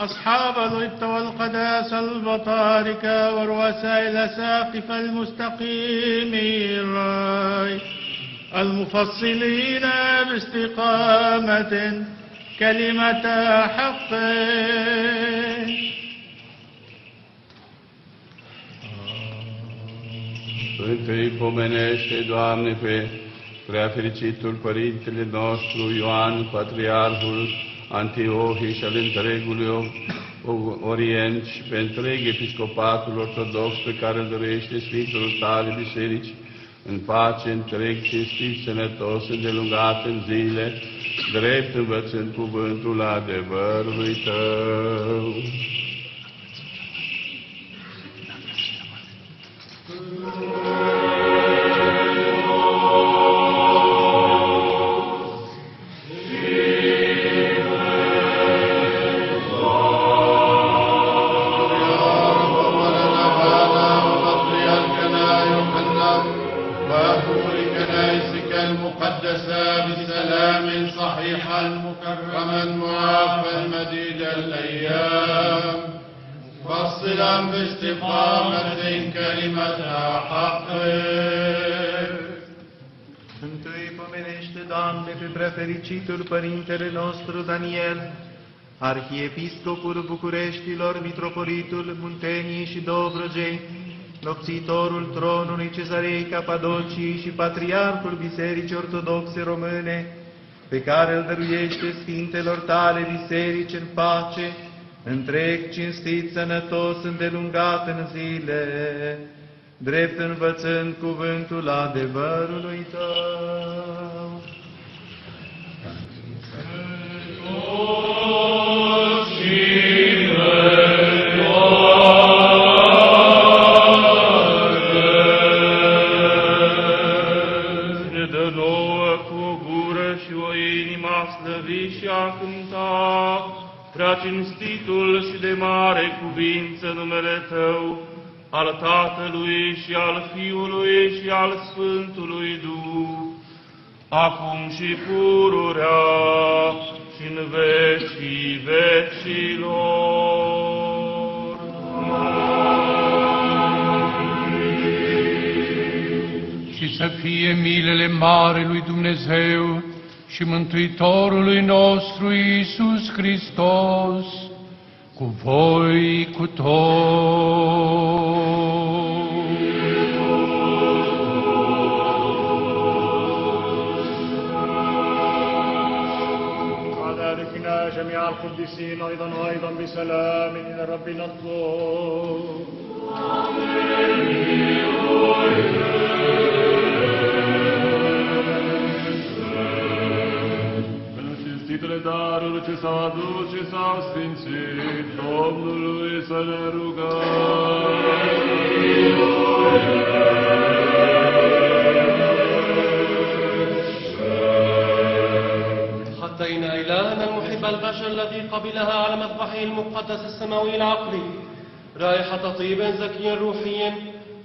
أصحاب الغبط والقداسة البطاركة ورؤساء الأساقفة المستقيمين المفصلين باستقامة كلمة حق. Întâi pomenește, Doamne, pe preafericitul Părintele nostru Ioan, Patriarhul Antiohii și al întregului Orient și pe întreg episcopatul ortodox pe care îl dăruiește Sfinților tale biserici, în pace, întreg, cinstit, sănătos, îndelungat în zile, drept învățând cuvântul adevărului Tău. Fericitul Părintele nostru Daniel, Arhiepiscopul Bucureștilor, Mitropolitul Munteniei și Dobrogei, Locțitorul Tronului Cezarei Capadociei și Patriarhul Bisericii Ortodoxe Române, pe care îl dăruiește Sfintelor tale biserici în pace, întreg, cinstit, sănătos, îndelungat în zile, drept învățând cuvântul adevărului Tău. Ne dă nouă cu o gură și o inimă a slăvi și a cânta prea cinstitul și de mare cuvință numele Tău, al Tatălui și al Fiului și al Sfântului Duh, acum și pururea și în vecii vecilor. Și să fie milele Marelui Dumnezeu și Mântuitorului nostru Iisus Hristos cu voi cu toți. جميع القديسين أيضا بسلام إلى ربنا الطول. Cinstitele daruri ce s-au adus și s-au sfințit, Domnului să ne حطينا إلهنا المحب البشر الذي قبلها على مذبحه المقدس السماوي العقلي رائحة طيب زكي روحي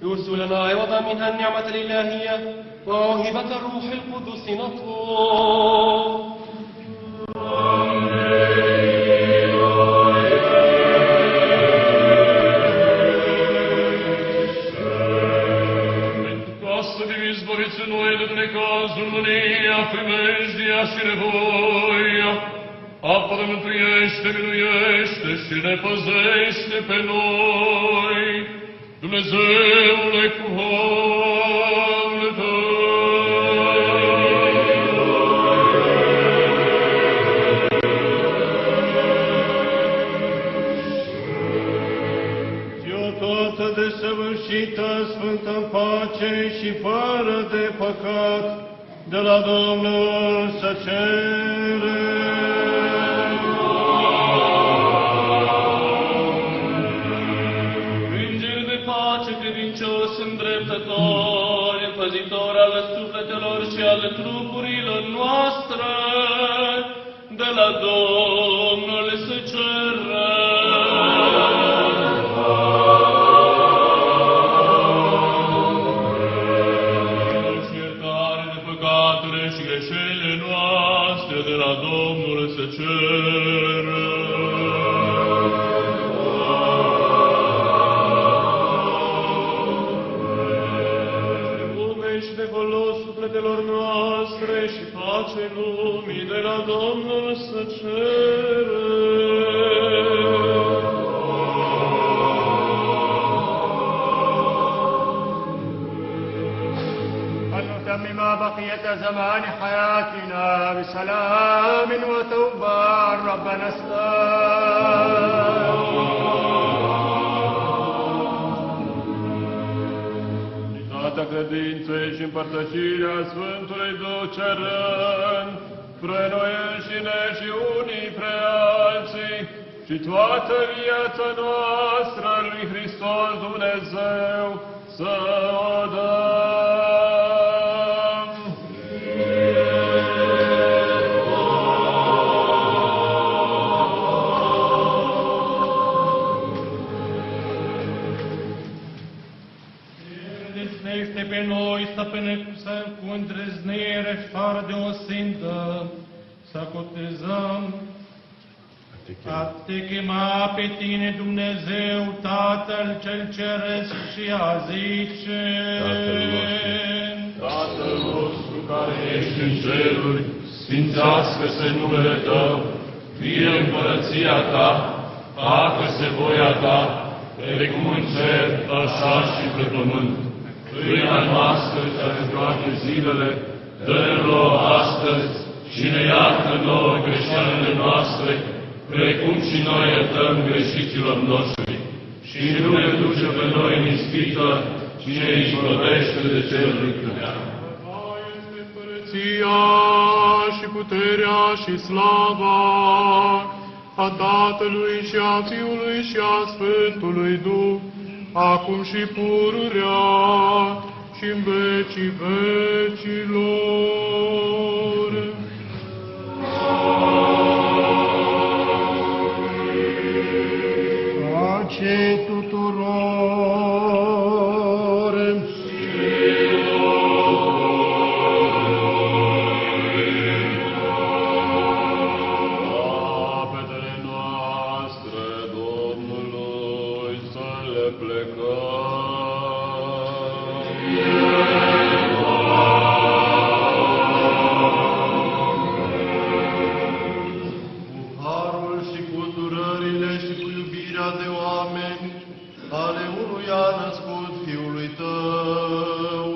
يرسل لنا عوضا منها النعمة الإلهية وموهبة الروح القدس نطلب. Izboriți noi de necazul, mânia, primejdia și nevoia. Apără, mântuiește, miluiește și ne păzește pe noi, Dumnezeule, cu harul Tău. Ți-o toată desăvârșită, sfântă în pace și fără de păcat, de la Domnul să cerem. Înger de pace, credincios, îndreptător, păzitor al sufletelor și al trupurilor noastre, de la Domnul să cerem. De la Domnul să cerem. sufletelor noastre și pace lumii de la Domnul să cerem. نتمم بقية زمان حياتنا بسلام وتوبة ربنا نسأل. Unitatea credinței și împărtășirea Sfântului Duh cerând, pre noi înșine și unii pre alții, și toată viața noastră lui Hristos Dumnezeu să o dăm. Îndrăznește pe noi, stăpâne, cu îndrăznire și fără de o sindă, să cotezăm. A te chema pe tine, Dumnezeu, Tatăl cel Ceresc, și a zice: Tatăl nostru care ești în ceruri, sfințească-se numele Tău, fie împărăția Ta, facă-se voia Ta, precum în cer, așa și pe pământ. Pâinea noastră cea de toate zilele, dă-ne nouă astăzi și ne iartă nouă greșelile noastre, precum și noi iertăm greșiților noștri. Și nu ne duce pe noi în ispită, ci ne izbăvește de cel rău. Împărăția și puterea și slava a Tatălui și a Fiului și a Sfântului Duh, acum și pururea și în vecii vecilor. Pace tuturor. Apetele noastre Domnului să le Cu harul și cu îndurările și cu iubirea de oameni ale unuia născut Fiului Tău,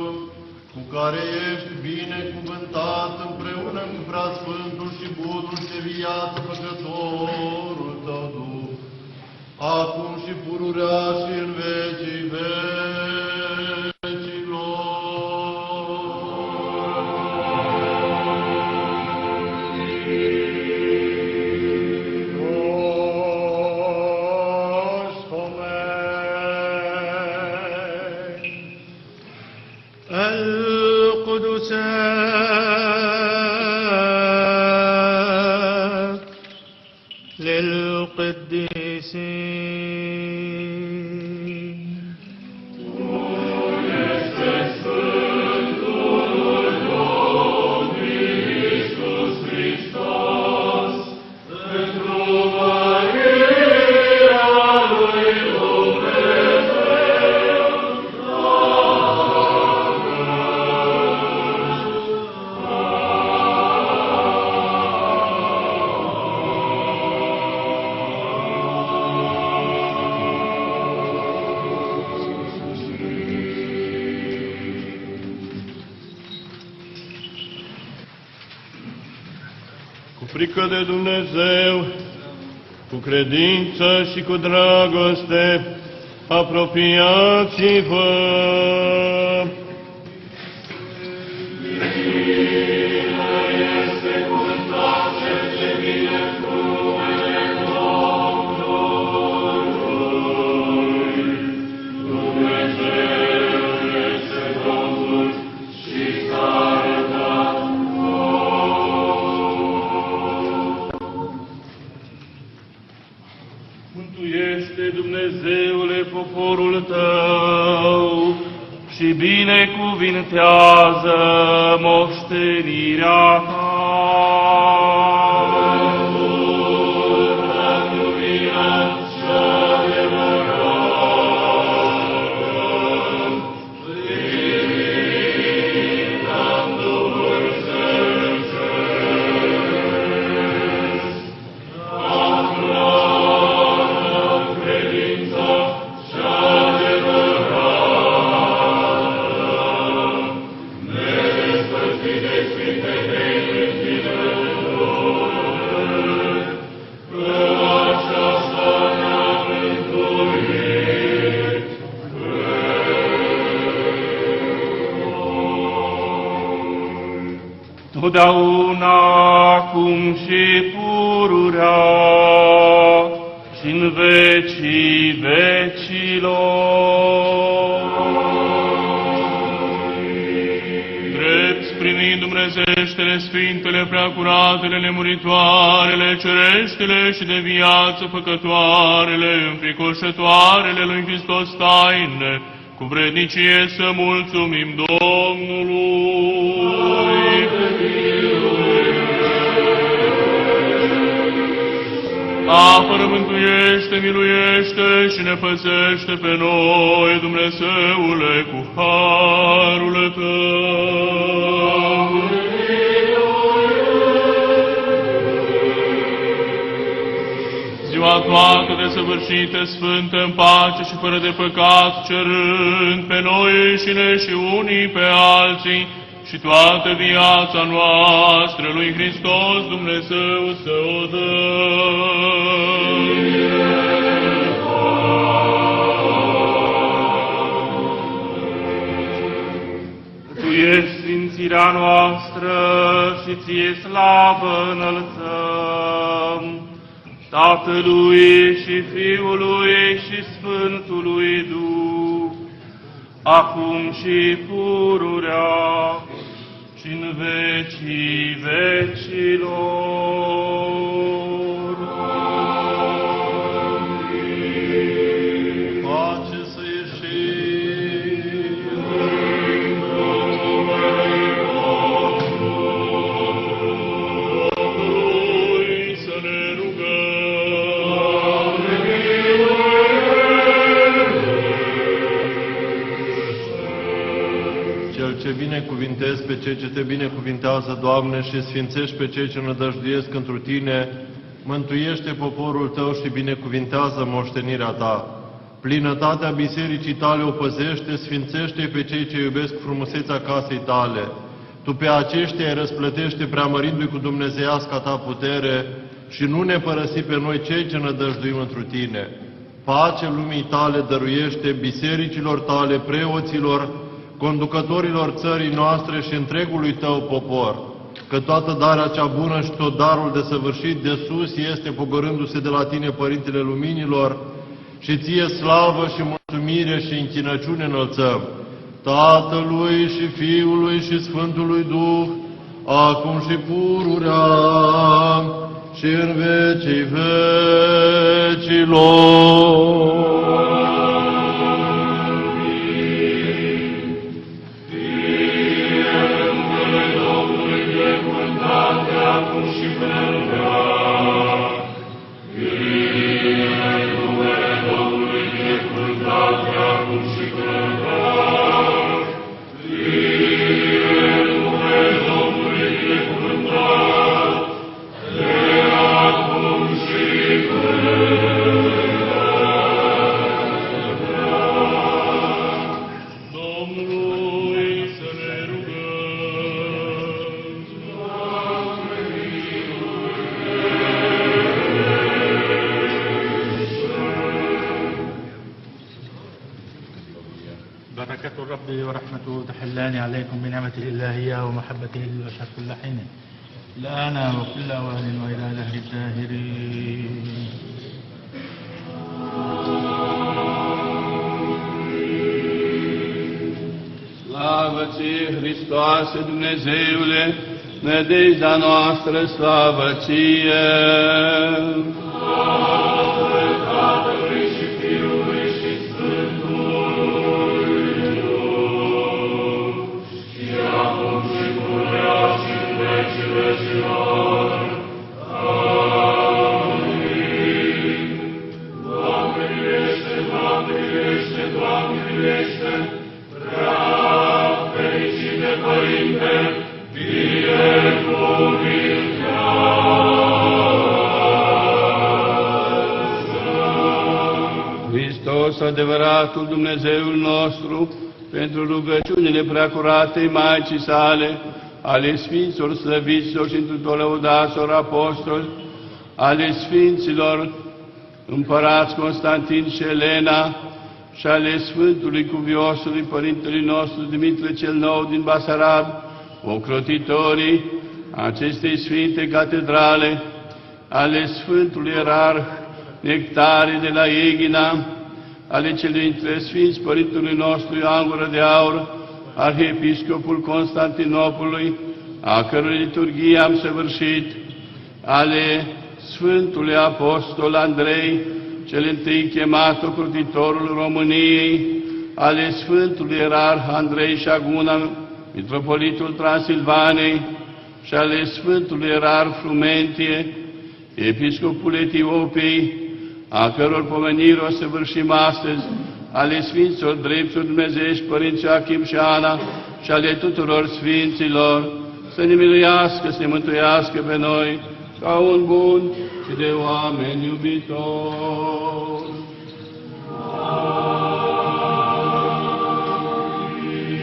cu care ești binecuvântat împreună cu Preasfântul și Bunul de viață Făcătorul Tău Duh, acum și pururea și în vecii القدسات للقديسين. cu frică de Dumnezeu, cu credință și cu dragoste, apropiați-vă. Mântuiește, Dumnezeule, poporul Tău și binecuvintează moștenirea Ta. Dăm totdeauna, acum și pururea, și în vecii vecilor. Drept primind dumnezeieștele, sfintele, preacuratele, nemuritoarele, cereștele și de viață făcătoarele, înfricoșătoarele lui Hristos taine, cu vrednicie să mulțumim Domnului. Apără, mântuiește, miluiește și ne păzește pe noi, Dumnezeule, cu harul Tău. Ziua toată desăvârșită, sfântă, în pace și fără de păcat, cerând pe noi înșine și unii pe alții și toată viața noastră lui Hristos Dumnezeu să o dăm. Tu ești sfințirea noastră și ție slavă înălțăm, Tatălui și Fiului și Sfântului Duh, acum și pururea și în vecii vecilor. Pace să ieșim. Domnului să ne rugăm. Cel ce binecuvintezi pe cei ce te binecuvintează, Doamne, și sfințești pe cei ce nădăjduiesc întru Tine, mântuiește poporul Tău și binecuvintează moștenirea Ta. Plinătatea bisericii Tale o păzește, sfințește pe cei ce iubesc frumusețea casei Tale. Tu pe aceștia îi răsplătește preamărindu-i cu dumnezeiasca Ta putere și nu ne părăsi pe noi cei ce nădăjduim întru Tine. Pace lumii Tale dăruiește bisericilor Tale, preoților, conducătorilor țării noastre și întregului Tău popor, că toată darea cea bună și tot darul desăvârșit de sus este pogorându-se de la Tine, Părintele Luminilor, și Ție slavă și mulțumire și închinăciune înălțăm, Tatălui și Fiului și Sfântului Duh, acum și pururea și în vecii vecilor. بركة الرب ورحمته تحلان عليكم بنعمته الإلهية ومحبته البشر كل حين الآن وكل أوان وإلى دهر الداهرين. Slavă Ție, Hristoase, Dumnezeule, nădejdea noastră, slavă Ție! Slavă Tatălui și Fiului și Sfântului Duh, și acum și pururea și în vecii vecilor. Amin. Doamne miluiește, Doamne miluiește, Doamne miluiește, prea fericit de Părinte, Hristos, adevăratul Dumnezeul nostru, pentru rugăciunile preacuratei Maicii sale, ale Sfinților slăviților și întrutor lăudaților apostoli, ale Sfinților Împărați Constantin și Elena și ale Sfântului Cuviosului Părintelui nostru Dumitru cel Nou din Basarab, ocrotitorii, acestei sfinte catedrale ale Sfântului Ierarh Nectarie de la Eghina, ale celui dintre Sfinți Părintului nostru Ioan Gură de Aur, Arhiepiscopul Constantinopolului, a cărui liturghie am săvârșit, ale Sfântului Apostol Andrei, cel întâi chemat ocrotitorul României, ale Sfântului Ierarh Andrei Șaguna, mitropolitul Transilvanei, și ale Sfântului Ierarh Frumentie, episcopul Etiopiei, a căror pomenire o săvârșim astăzi, ale Sfinților Drepturi Dumnezeiești, Părinți Joachim și Ana, și ale tuturor Sfinților, să ne miluiască, să ne mântuiască pe noi, ca un bun și de oameni iubitor.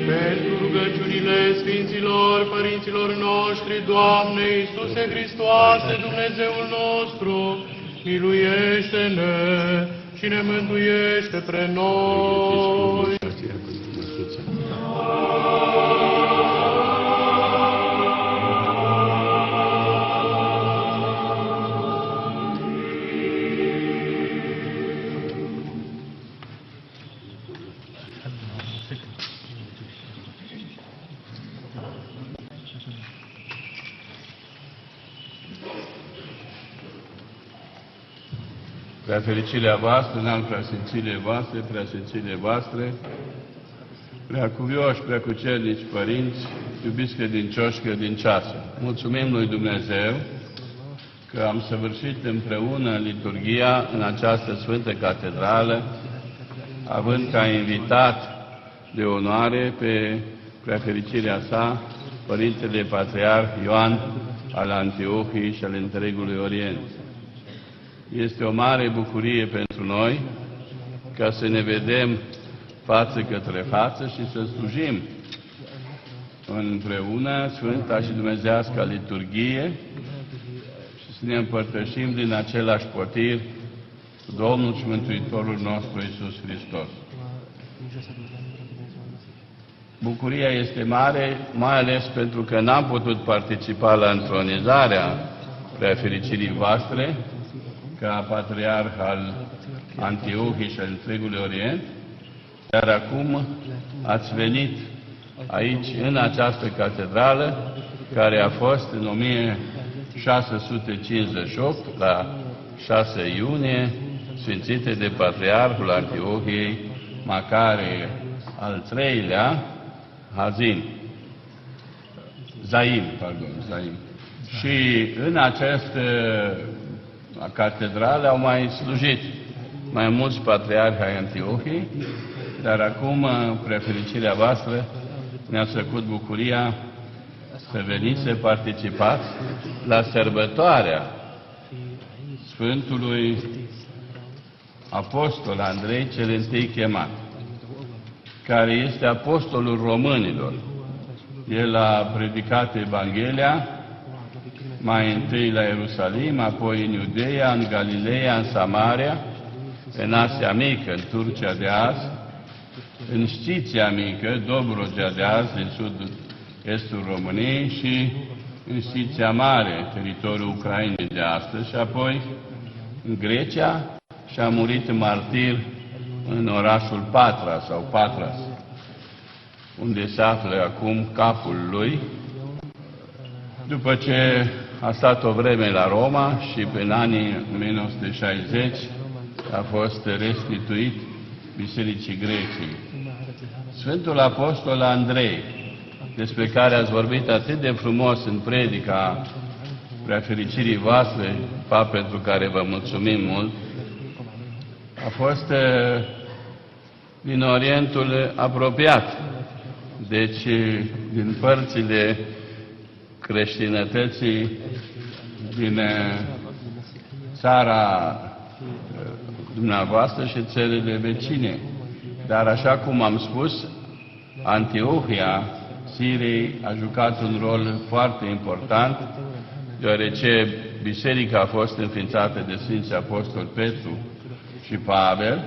Pentru rugăciunile Sfinților Părinților noștri, Doamne Iisuse Hristoase, Dumnezeul nostru, miluiește-ne și ne mântuiește pre noi. Preafericirea voastră, înalt preasfințirile voastre, preasfințirile voastre, preacuvioși, preacucernici părinți, iubiți credincioși, credincioase. Mulțumim lui Dumnezeu că am săvârșit împreună liturghia în această Sfântă Catedrală, având ca invitat de onoare pe preafericirea sa, Părintele Patriarh Ioan al Antiohiei și al întregului Orient. Este o mare bucurie pentru noi ca să ne vedem față către față și să slujim împreună Sfânta și Dumnezească liturghie și să ne împărtășim din același potir cu Domnul și Mântuitorul nostru Iisus Hristos. Bucuria este mare, mai ales pentru că n-am putut participa la întronizarea preafericirii voastre, ca patriarh al Antiohiei și al întregului Orient, dar acum ați venit aici, în această catedrală, care a fost în 1658, la 6 iunie, sfințită de patriarhul Antiohiei, Macare al III-lea, Zaim. Și în această catedrale au mai slujit mai mulți patriarhi ai Antiohiei, dar acum, preafericirea voastră, ne-ați făcut bucuria să veniți să participați la sărbătoarea Sfântului Apostol Andrei cel întâi chemat, care este apostolul românilor. El a predicat Evanghelia mai întâi la Ierusalim, apoi în Iudeea, în Galileea, în Samaria, în Asia Mică, în Turcia de azi, în Sciția Mică, Dobrogea de azi, din sud-estul României, și în Sciția Mare, teritoriul Ucrainei de astăzi, și apoi în Grecia, și a murit martir în orașul Patras, sau Patras, unde se află acum capul lui, după ce a stat o vreme la Roma și în anii 1960 a fost restituit Bisericii Greciei. Sfântul Apostol Andrei, despre care ați vorbit atât de frumos în predica preafericirii voastre, fapt pentru care vă mulțumim mult, a fost din Orientul apropiat, deci din părțile creștinătății din țara dumneavoastră și țările vecine. Dar așa cum am spus, Antiohia Siriei a jucat un rol foarte important, deoarece biserica a fost înființată de Sfinții Apostoli Petru și Pavel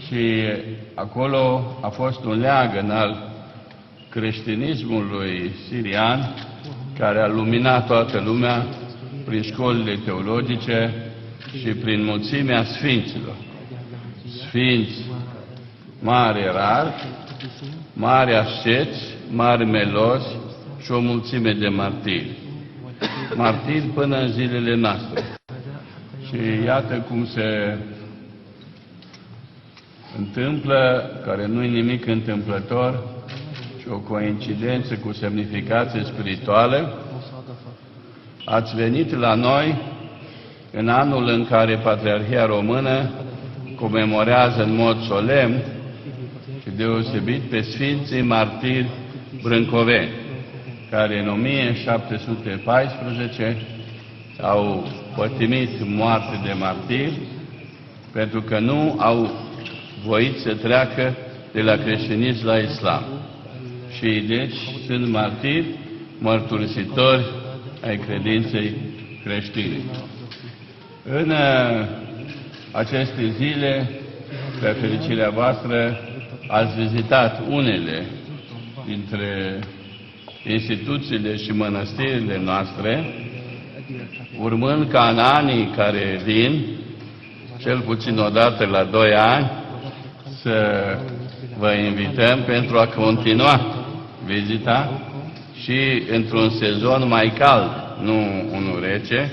și acolo a fost un leagăn al creștinismului sirian care a luminat toată lumea prin școlile teologice și prin mulțimea sfinților. Sfinți mari erari, mari asceți, mari melosi și o mulțime de martiri. Martiri până în zilele noastre. Și iată cum se întâmplă, care nu e nimic întâmplător, și o coincidență cu semnificație spirituală. Ați venit la noi în anul în care Patriarhia Română comemorează în mod solemn și deosebit pe Sfinții Martiri Brâncoveni, care în 1714 au pătimit moarte de martiri pentru că nu au voit să treacă de la creștinism la islam. Și deci sunt martiri, mărturisitori ai credinței creștine. În aceste zile, pe fericirea voastră, ați vizitat unele dintre instituțiile și mănăstirile noastre, urmând ca în anii care vin, cel puțin o dată la 2 ani, să vă invităm pentru a continua vizita și într-un sezon mai cald, nu unul rece,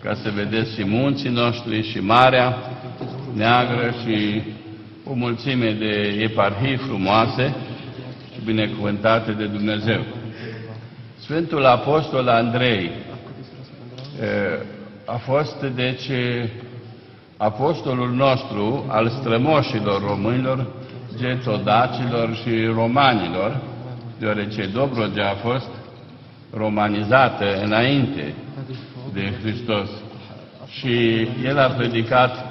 ca să vedeți și munții noștri și Marea Neagră și o mulțime de eparhii frumoase și binecuvântate de Dumnezeu. Sfântul Apostol Andrei a fost, deci, apostolul nostru al strămoșilor românilor, getodacilor și romanilor, deoarece Dobrogea a fost romanizată înainte de Hristos. Și el a predicat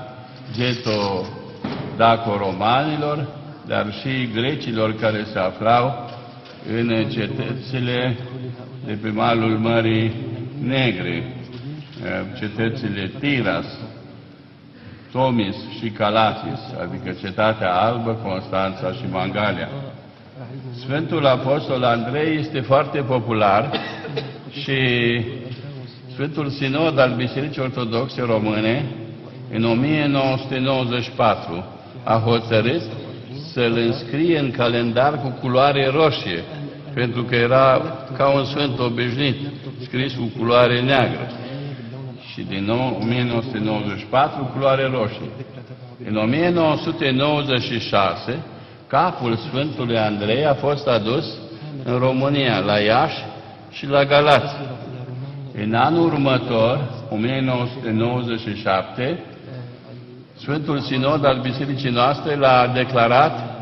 geto-daco-romanilor, dar și grecilor care se aflau în cetățile de pe malul Mării Negre, cetățile Tiras, Tomis și Calatis, adică Cetatea Albă, Constanța și Mangalia. Sfântul Apostol Andrei este foarte popular și Sfântul Sinod al Bisericii Ortodoxe Române, în 1994, a hotărât să-l înscrie în calendar cu culoare roșie, pentru că era ca un sfânt obișnuit, scris cu culoare neagră. Și din 1994, culoare roșie. În 1996, capul Sfântului Andrei a fost adus în România, la Iași și la Galați. În anul următor, 1997, Sfântul Sinod al Bisericii noastre l-a declarat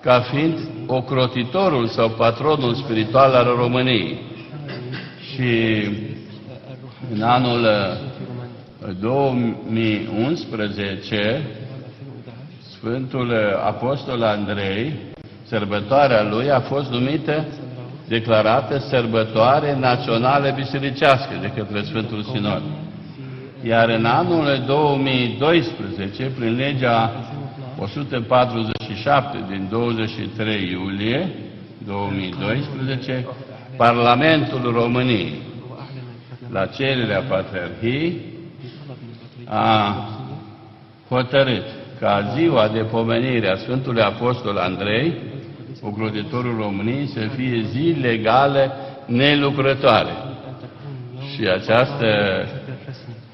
ca fiind ocrotitorul sau patronul spiritual al României. Și în anul 2011, Sfântul Apostol Andrei, sărbătoarea lui a fost numită, declarată sărbătoare națională bisericească de către Sfântul Sinod. Iar în anul 2012, prin legea 147 din 23 iulie 2012, Parlamentul României, la cererea Patriarhiei, a hotărât ca ziua de pomenire a Sfântului Apostol Andrei, ocrotitorul României, să fie zi legală nelucrătoare. Și această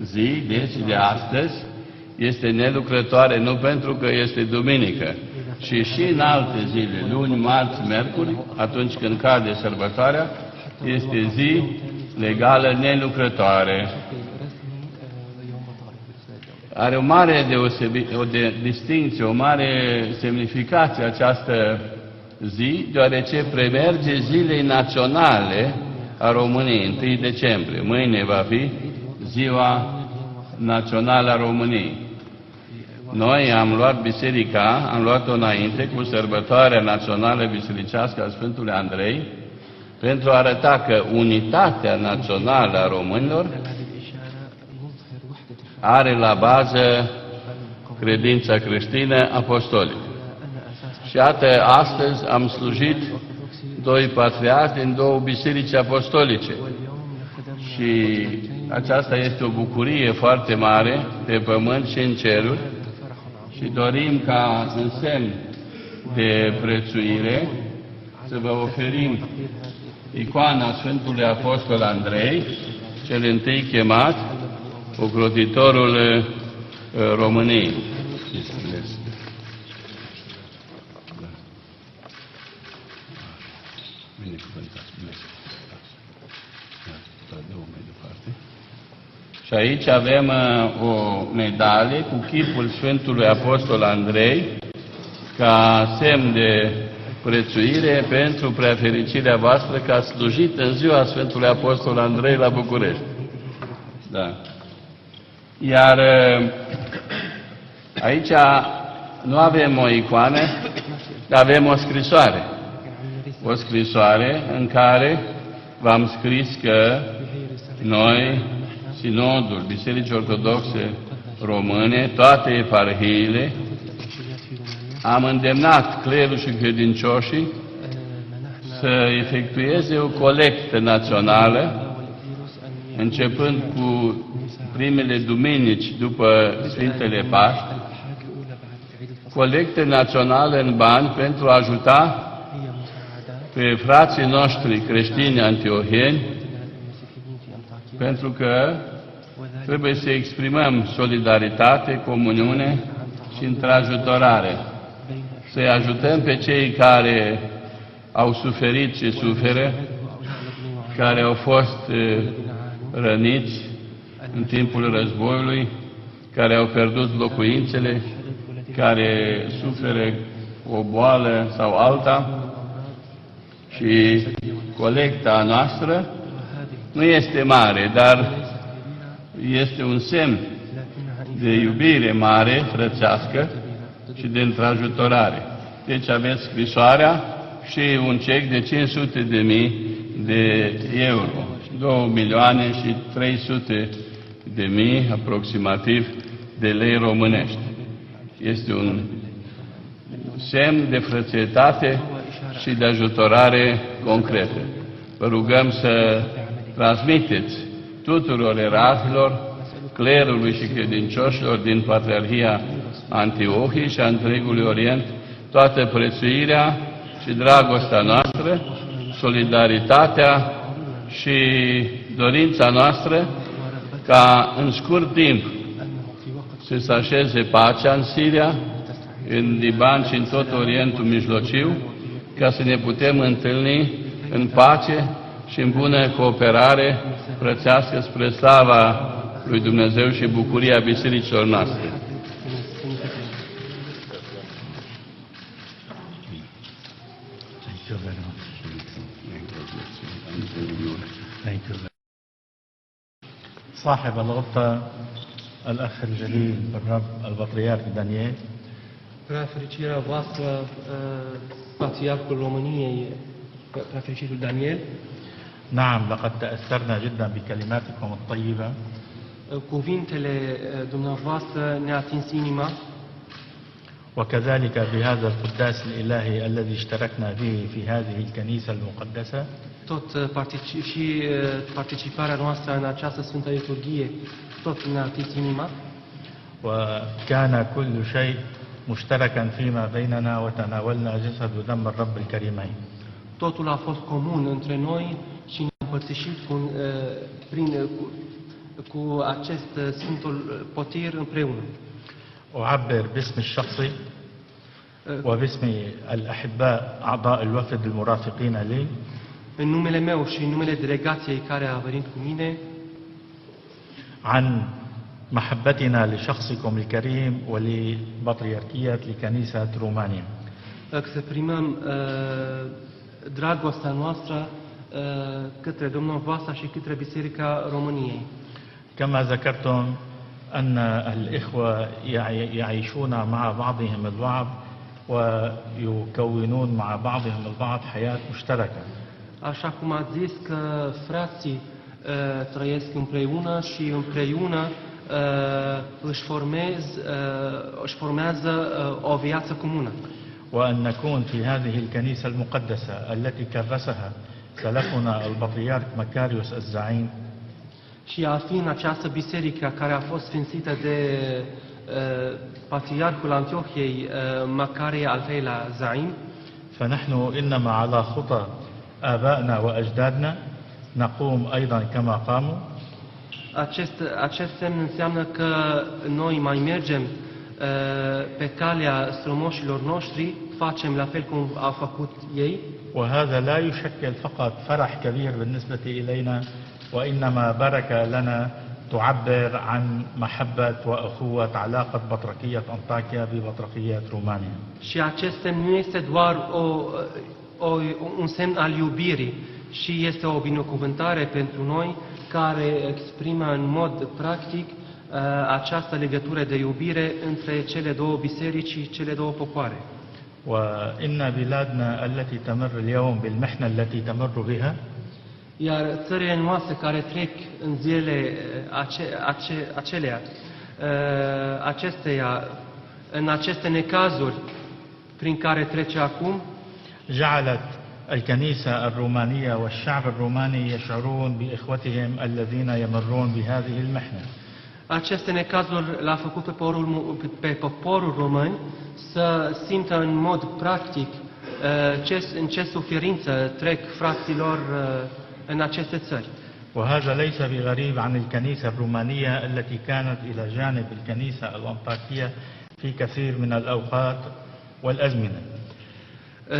zi, deci de astăzi, este nelucrătoare nu pentru că este duminică, ci și în alte zile, luni, marți, miercuri, atunci când cade sărbătoarea, este zi legală nelucrătoare. Are o mare distinție, o mare semnificație această zi, deoarece premerge zilei naționale a României, 1 decembrie. Mâine va fi ziua națională a României. Noi am luat biserica, am luat-o înainte cu sărbătoarea națională bisericească a Sfântului Andrei, pentru a arăta că unitatea națională a românilor are la bază credința creștină apostolică. Și iată, astăzi am slujit 2 patriarhi din 2 biserici apostolice, Și aceasta este o bucurie foarte mare pe pământ și în ceruri și dorim ca în semn de prețuire să vă oferim icoana Sfântului Apostol Andrei, cel întâi chemat, ocrotitorul României. Și aici avem o medalie cu chipul Sfântului Apostol Andrei ca semn de prețuire pentru preafericirea voastră că ați slujit în ziua Sfântului Apostol Andrei la București. Da. Iar aici nu avem o icoană, dar avem o scrisoare. O scrisoare în care v-am scris că noi, Sinodul Bisericii Ortodoxe Române, toate eparhiile, am îndemnat clerul și credincioșii să efectueze o colectă națională, începând cu primele duminici după Sfintele Paști, colecte naționale în bani pentru a ajuta pe frații noștri creștini antioheni, pentru că trebuie să exprimăm solidaritate, comuniune și întrajutorare. Să-i ajutăm pe cei care au suferit și suferă, care au fost răniți în timpul războiului, care au pierdut locuințele, care suferă o boală sau alta. Și colecta noastră nu este mare, dar este un semn de iubire mare, frățească și de întrajutorare. Deci aveți scrisoarea și un cec de 500.000 de euro, 2.300.000 aproximativ de lei românești. Este un semn de frățietate și de ajutorare concretă. Vă rugăm să transmiteți tuturor erarhilor, clerului și credincioșilor din Patriarhia Antiohiei și a întregului Orient toată prețuirea și dragostea noastră, solidaritatea și dorința noastră ca în scurt timp să se așeze pacea în Siria, în Liban și în tot Orientul Mijlociu, ca să ne putem întâlni în pace și în bună cooperare frățească spre slava lui Dumnezeu și bucuria bisericilor noastre. صاحب الغبطة الأخ الجليل بالرب البطريرك دانيال. Preafericirea voastră, Patriarhul României, Preafericitul Daniel. نعم لقد تأثرنا جدا بكلماتكم الطيبة. Cuvintele dumneavoastră ne-a atins inima. وكذلك بهذا القداس الإلهي الذي اشتركنا به في هذه الكنيسة المقدسة. Tot participarea noastră în această Sfântă Liturghie, tot ne-a atins inima. وكان كل شيء مشتركا فيما بيننا وتناولنا جسد ودم الرب الكريمين. Totul a fost comun între noi și ne-am împărtășit cu acest Sfântul Potir împreună. أعبر باسم الشخصي وباسم الأحباء أعضاء الوفد المرافقين لي. În numele meu și în numele delegației care a venit cu mine, عن محبتنا لشخصكم الكريم ولبطريركية لكنيسة رومانيا. Să exprimăm dragostea noastră către dumneavoastră și către Biserica României. كما ذكرتم أن الإخوة يعيشون مع بعضهم البعض ويكونون مع بعضهم البعض حياة مشتركة. Așa cum ați zis că frații trăiesc împreună și împreună își formează o viață comună. وأن نكون في هذه الكنيسة المقدسة التي كرسها سلفنا البطريرك مكاريوس الزعيم. și a fi în această biserică care a fost sfințită de Patriarhul Antiohiei, Macarie al III-lea Zaim, فنحن إنما على خطى آبائنا وأجدادنا نقوم أيضا كما قاموا. Acest semn înseamnă că noi mai mergem pe calea strămoșilor noștri, facem la fel cum au făcut ei. وهذا لا يشكل فقط فرح كبير بالنسبة إلينا وإنما بركة لنا تعبر عن محبة وأخوة علاقة بطركية أنطاكيا ببطركية رومانيا. Și acest semn nu este doar un semn al iubirii, și este o binecuvântare pentru noi care exprimă în mod practic această legătură de iubire între cele două biserici și cele două popoare. وإن بلادنا التي تمر اليوم بالمحنة التي تمر بها Iar țările noastre care trec în zilele acesteia, în aceste necazuri prin care trece acum, جعلت الكنيسة الرومانية والشعب الروماني يشعرون بإخوتهم الذين يمرون بهذه المحنة. Aceste necazuri l-a făcut pe poporul român să simtă în mod practic în ce suferință trec fraților în aceste țări. وهذا ليس بغريب عن الكنيسة الرومانية التي كانت إلى جانب الكنيسة الأنطاكية في كثير من الأوقات والأزمنة.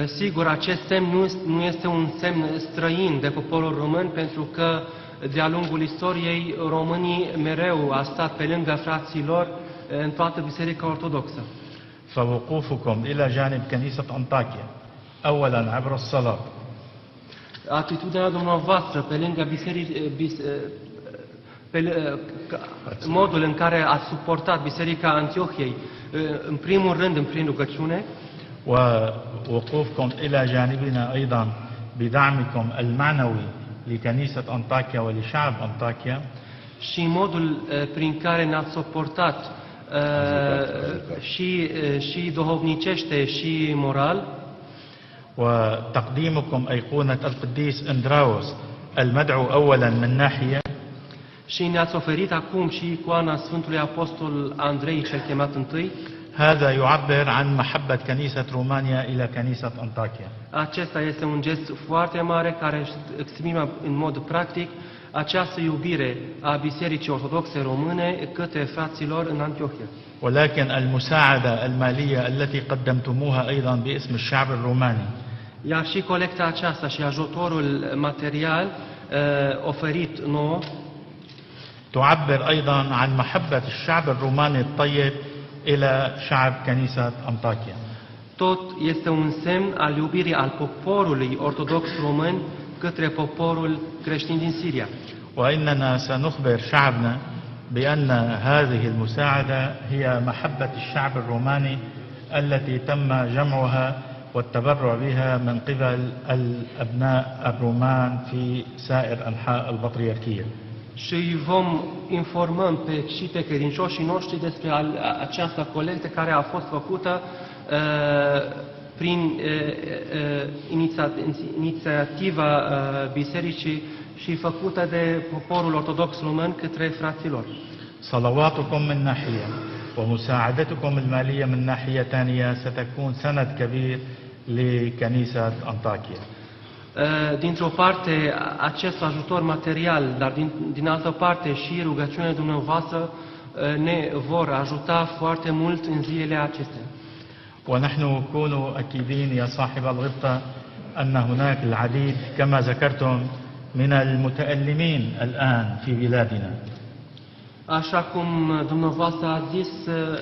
Sigur, acest semn nu este un semn străin de poporul român, pentru că de-a lungul istoriei românii mereu a stat pe lângă fraților în toată Biserica Ortodoxă. فوقوفكم إلى جانب كنيسة أنطاكيا أولا عبر الصلاة. Atitudinea dumneavoastră pe lângă modul în care ați suportat Biserica Antiohiei, în primul rând prin rugăciune, ووقوفكم إلى جانبنا أيضا بدعمكم المعنوي لكنيسة أنطاكيا ولشعب أنطاكيا. Și modul prin care ne-ați suportat și duhovnicește și moral. وتقديمكم أيقونة القديس إندراوس المدعو أولا من ناحية. Și ne-ați oferit acum și icoana Sfântului Apostol Andrei cel chemat întâi. هذا يعبر عن محبة كنيسة رومانيا إلى كنيسة أنطاكيا. Acesta este un gest foarte mare care exprimă în mod practic această iubire a Bisericii Ortodoxe Române către fraților în Antiohia. ولكن المساعدة المالية التي قدمتموها أيضا باسم الشعب الروماني. Iar și colecta aceasta și ajutorul material oferit nouă تعبر أيضا عن محبة الشعب الروماني الطيب إلى شعب كنيسة أنطاكيا. Tot este un semn al iubirii al poporului ortodox român către poporul creștin din Siria. وإننا سنخبر شعبنا بأن هذه المساعدة هي محبة الشعب الروماني التي تم جمعها والتبرع بها من قبل الأبناء الرومان في سائر أنحاء البطريركية. Și vom informăm și pe credincioșii noștri despre această colectă care a fost făcută prin inițiativa bisericii și făcută de poporul ortodox român către fraților. صلواتكم من ناحية ومساعدتكم المالية من ناحية ثانية ستكون سند كبير لكنيسة أنطاكيا. Dintr-o parte, acest ajutor material, dar din altă parte și rugăciunea dumneavoastră ne vor ajuta foarte mult în zilele acestea. ونحن نكون أكيدين يا صاحب الغبطة أن هناك العديد كما ذكرتم من المتألمين الآن في بلادنا. Așa cum dumneavoastră ați zis,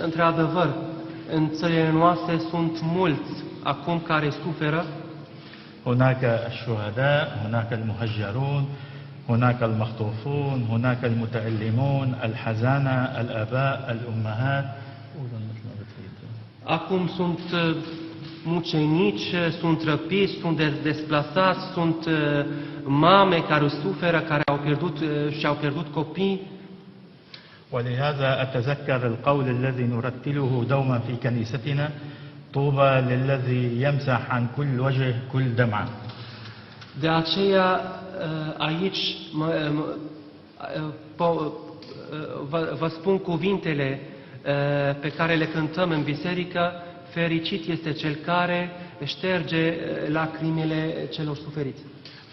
într-adevăr, în țările noastre sunt mulți acum care suferă. هناك الشهداء، هناك المهجرون، هناك المخطوفون، هناك المتألمون، الحزانة، الآباء، الأمهات. Acum sunt mucenici, sunt răpiți, sunt desplasați, sunt mame care suferă, care și-au pierdut copii. ولهذا أتذكر القول الذي نرتله دوما في كنيستنا: طوبى للذي يمسح عن كل وجه كل دمعة. De aceea aici vă spun cuvintele pe care le cântăm în biserică, fericit este cel care șterge lacrimile celor suferiți.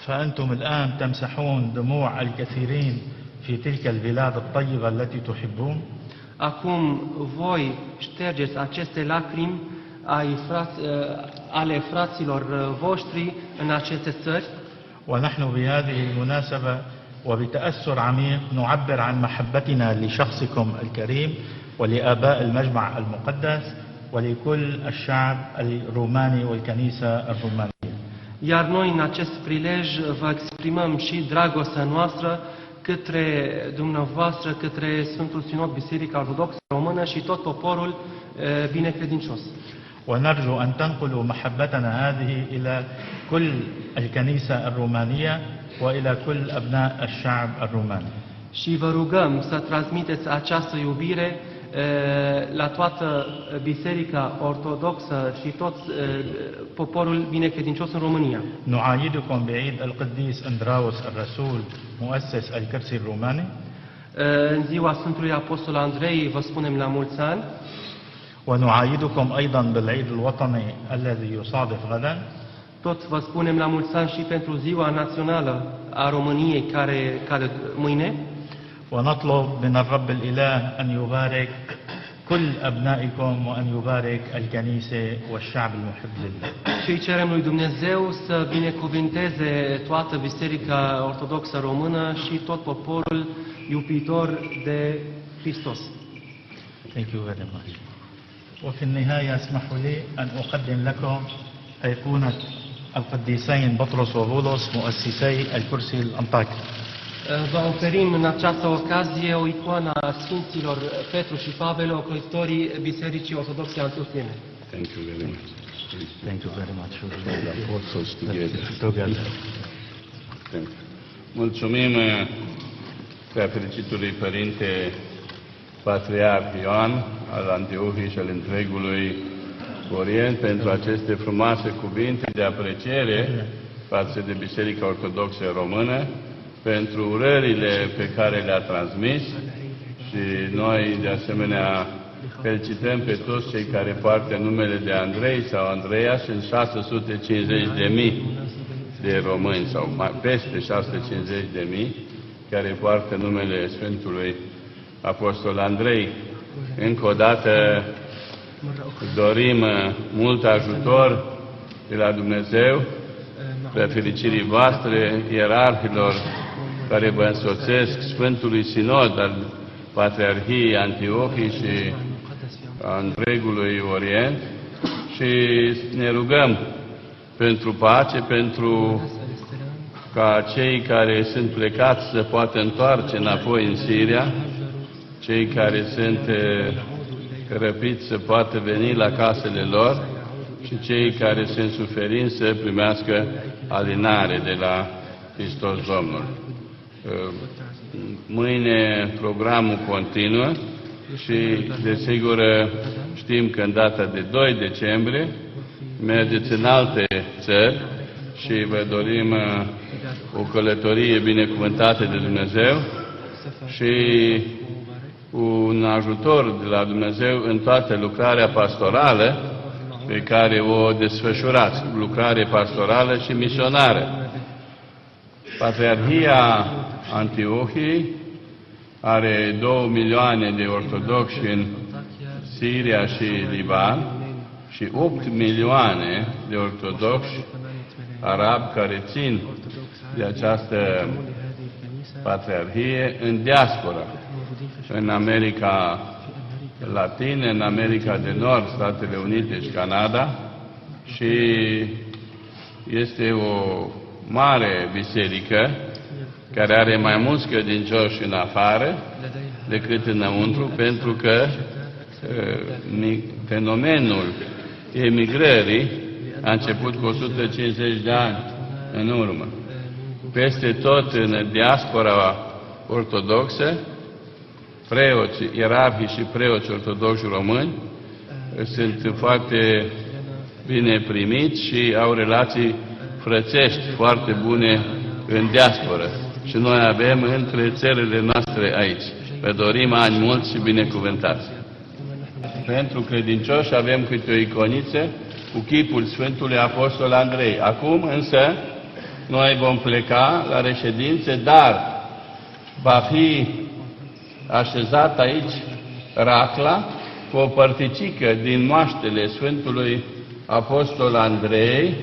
فأنتم الآن تمسحون دموع الكثيرين في تلك البلاد الطيبة التي تحبون. Acum voi ștergeți aceste lacrimi ale fraților voștri în aceste țări. ونحن بهذه المناسبة وبتأثر عميق نعبر عن محبتنا لشخصكم الكريم ولآباء المجمع المقدس ولكل الشعب الروماني والكنيسة الرومانية. Iar noi în acest prilej vă exprimăm și dragostea noastră către dumneavoastră, către Sfântul Sinod Biserica Ortodoxă Română și tot poporul binecredincios. ونرجو أن تنقلوا محبتنا هذه إلى كل الكنيسة الرومانية وإلى كل أبناء الشعب الروماني. Și vă rugăm să transmiteți această iubire la toată Biserica Ortodoxă și tot poporul binecredincios în România. نعايدكم بعيد القديس أندراوس الرسول مؤسس الكرسي الروماني. În ziua Sfântului Apostol Andrei vă spunem la mulți ani. ونعايدكم أيضا بالعيد الوطني الذي يصادف غدا. Tot vă spunem la mulți ani și pentru ziua națională a României care mâine. ونطلب من الرب الإله أن يبارك كل أبنائكم وأن يبارك الكنيسة والشعب المحب لله. Și cerem lui Dumnezeu să binecuvinteze toată Biserica Ortodoxă Română și tot poporul iubitor de Hristos. Thank you very much. وفي النهاية اسمحوا لي أن أقدم لكم أيقونة القديسين بطرس وبولس مؤسسي الكرسي الأنطاكي. Vă oferim în această ocazie o icoană a Sfinților Petru și Pavel, ocrotitorii Bisericii Ortodoxe Antiohiene. Thank you very much. Thank you very much. Thank you. Mulțumim Preafericitului Părinte Patriarh Ioan al Antiohiei și al întregului Orient pentru aceste frumoase cuvinte de apreciere față de Biserica Ortodoxă Română, pentru urările pe care le-a transmis și noi, de asemenea, felicităm pe toți cei care poartă numele de Andrei sau Andreea. Sunt 650.000 de români sau peste 650.000 care poartă numele Sfântului Apostol Andrei. Încă o dată dorim mult ajutor de la Dumnezeu, prefericirii voastre, ierarhilor care vă însoțesc, Sfântului Sinod al Patriarhiei Antiohiei și a întregului Orient, și ne rugăm pentru pace, pentru ca cei care sunt plecați să poată întoarce înapoi în Siria, cei care sunt răpiți să poată veni la casele lor și cei care sunt suferinți să primească alinare de la Hristos Domnul. Mâine programul continuă și, desigur, știm că în data de 2 decembrie mergeți în alte țări și vă dorim o călătorie binecuvântată de Dumnezeu și un ajutor de la Dumnezeu în toată lucrarea pastorală pe care o desfășurați, lucrare pastorală și misionară. Patriarhia Antiohiei are 2 milioane de ortodoxi în Siria și Liban și 8 milioane de ortodoxi arabi care țin de această patriarhie în diaspora, în America Latină, în America de Nord, Statele Unite și Canada, și este o mare biserică care are mai mulți credincioși în afară decât înăuntru, pentru că fenomenul emigrării a început cu 150 de ani în urmă. Peste tot în diaspora ortodoxă, preoți, ierarhii și preoți ortodoxi români sunt foarte bine primiți și au relații frățești foarte bune în diasporă. și noi avem între țările noastre aici. Vă dorim ani mulți și binecuvântați. Pentru credincioși avem câte o iconiță cu chipul Sfântului Apostol Andrei. Acum însă noi vom pleca la reședințe, dar va fi așezat aici racla cu o părticică din moaștele Sfântului Apostol Andrei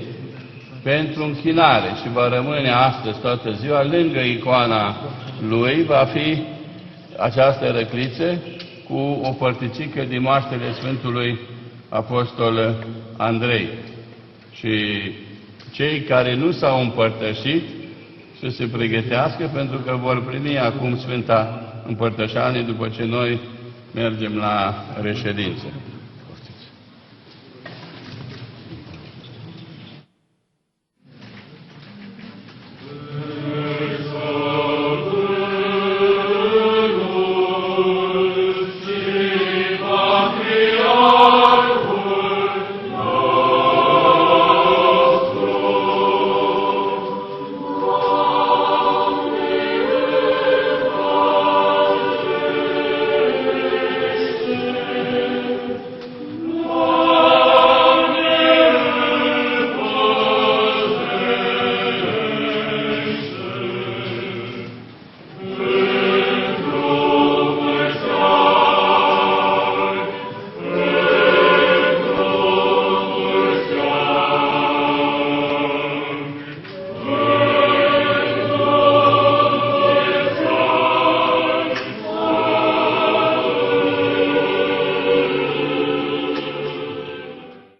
pentru închinare și va rămâne astăzi toată ziua lângă icoana lui, va fi această răcliță cu o părticică din moaștele Sfântului Apostol Andrei. Și cei care nu s-au împărtășit să se pregătească, pentru că vor primi acum Sfânta Împărtășanie după ce noi mergem la reședință.